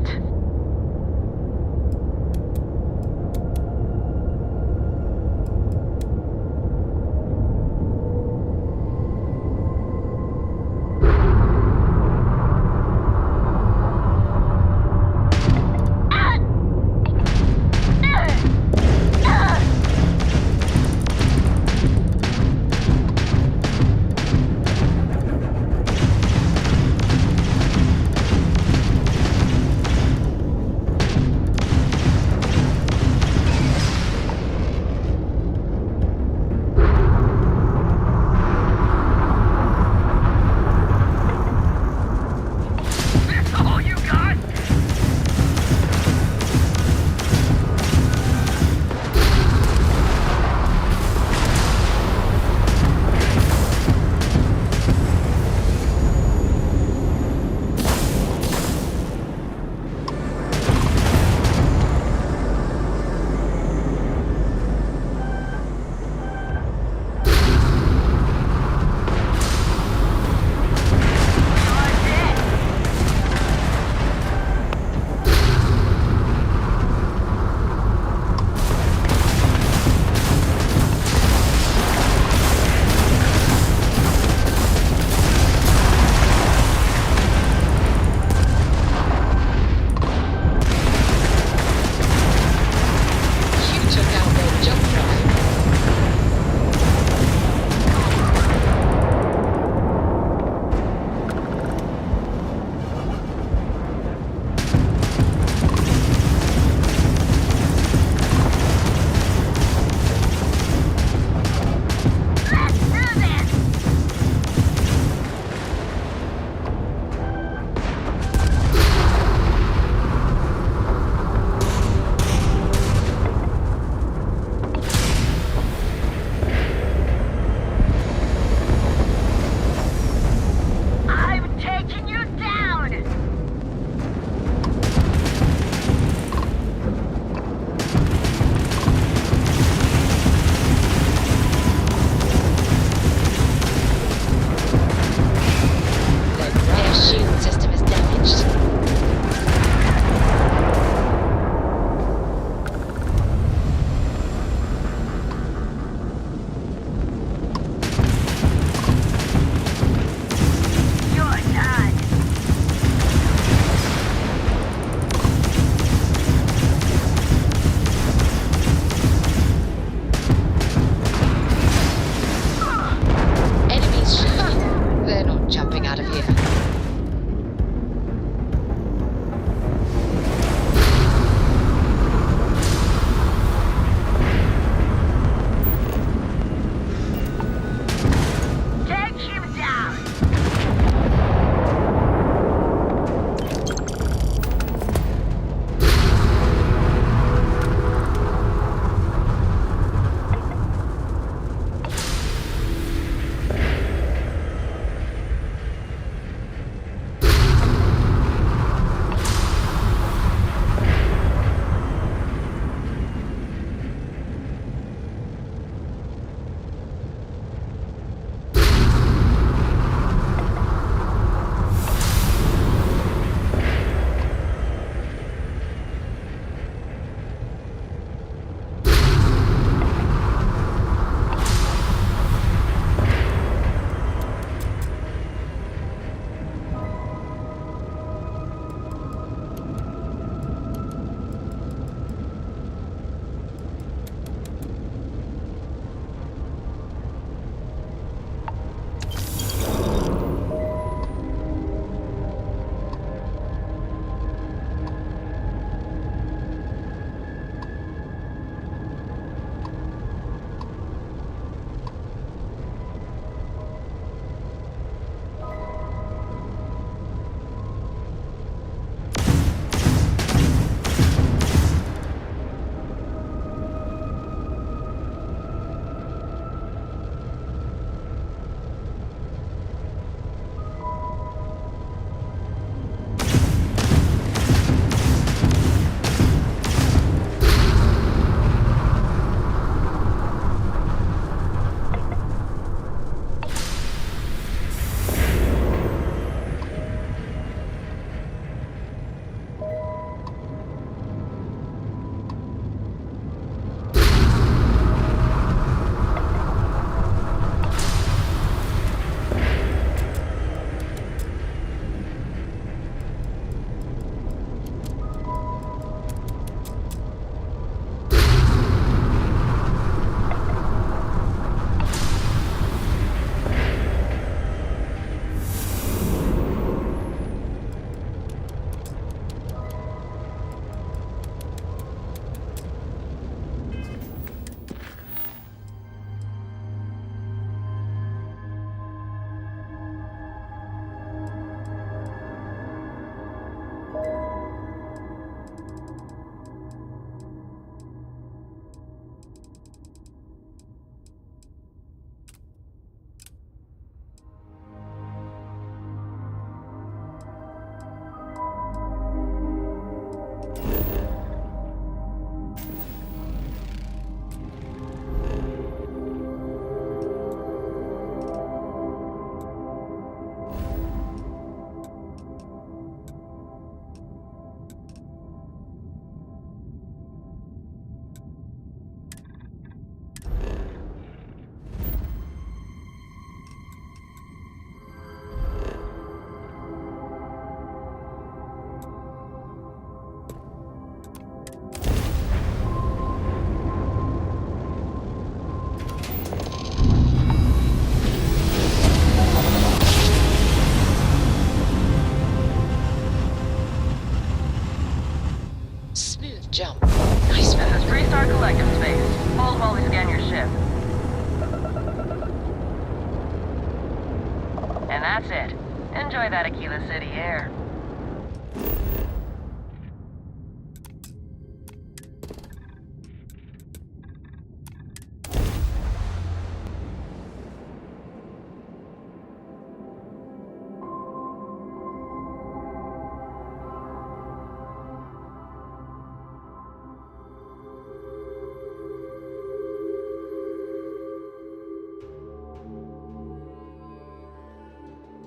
F: that's it. Enjoy that Aquila City air.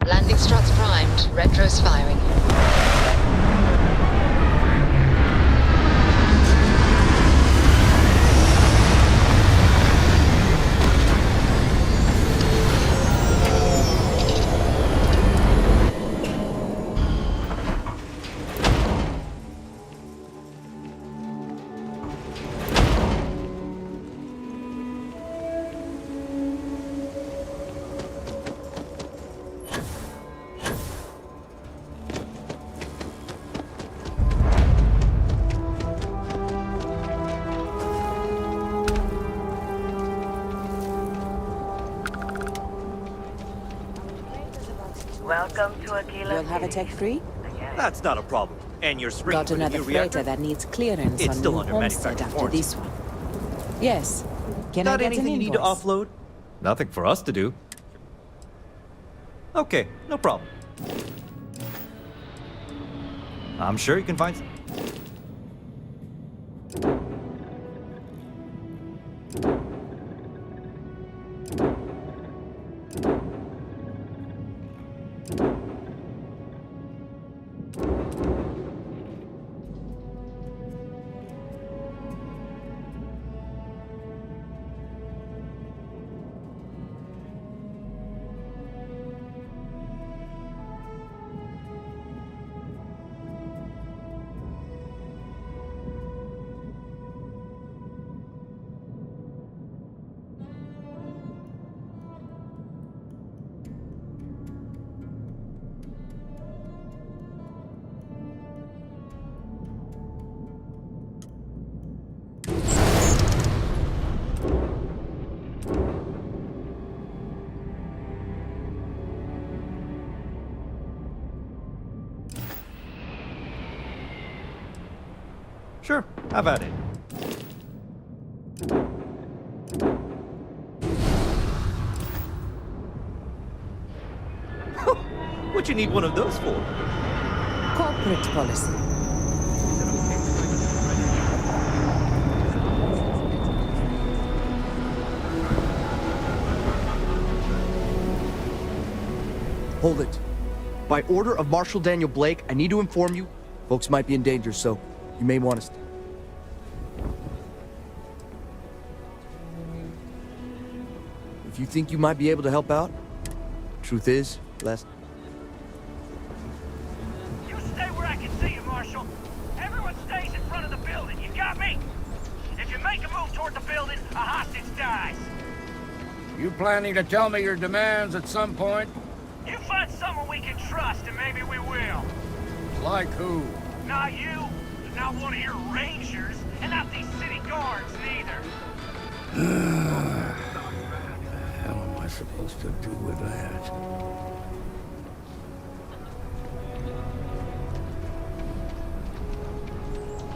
E: Landing struts primed. Retros firing.
F: Welcome to Aquila
S: You'll have a tech free?
B: That's not a problem. And you're spring
S: Got
B: for the
S: another
B: new
S: freighter
B: reactor?
S: that needs clearance
B: It's
S: on
B: still
S: new
B: under
S: homestead
B: manufacturer
S: after
B: warranty.
S: this one. Yes. Can
B: Got
S: I get
B: anything
S: an
B: you need to
S: invoice?
B: offload? Nothing for us to do. Okay, no problem. I'm sure you can find some. Sure, have at it. What you need one of those for?
S: Corporate policy.
A: Hold it. By order of Marshal Daniel Blake, I need to inform you, folks might be in danger, so you may want to... If you think you might be able to help out, truth is, last...
Q: You stay where I can see you, Marshal. Everyone stays in front of the building. You got me? If you make a move toward the building, a hostage dies.
V: You planning to tell me your demands at some point?
Q: You find someone we can trust, and maybe we will.
V: Like who?
Q: Not you, not one of your rangers, and not these city guards, neither.
V: How am I supposed to do with that?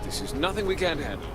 W: This is nothing we can't handle.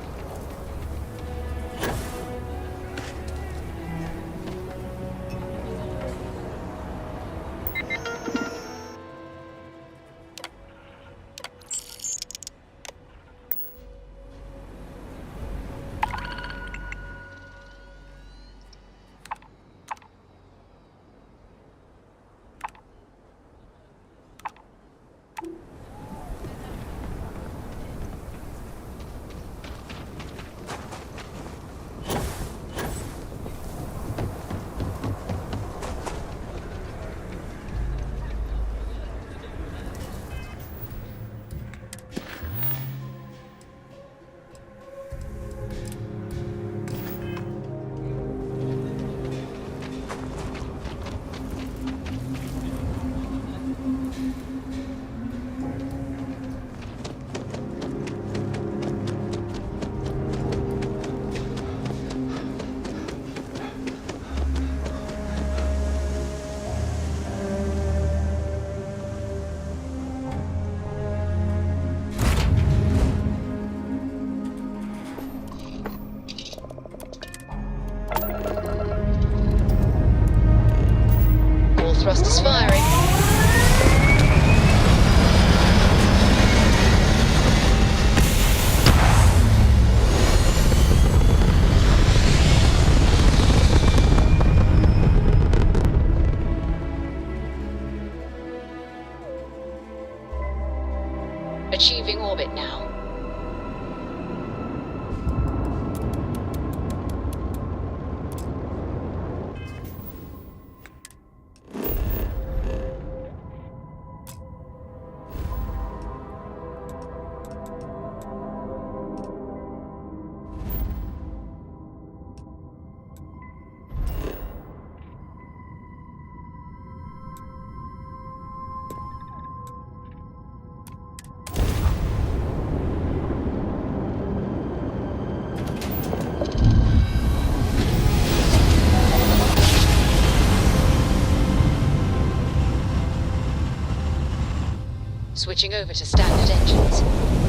E: thrusters firing. Achieving orbit now. Switching over to standard engines.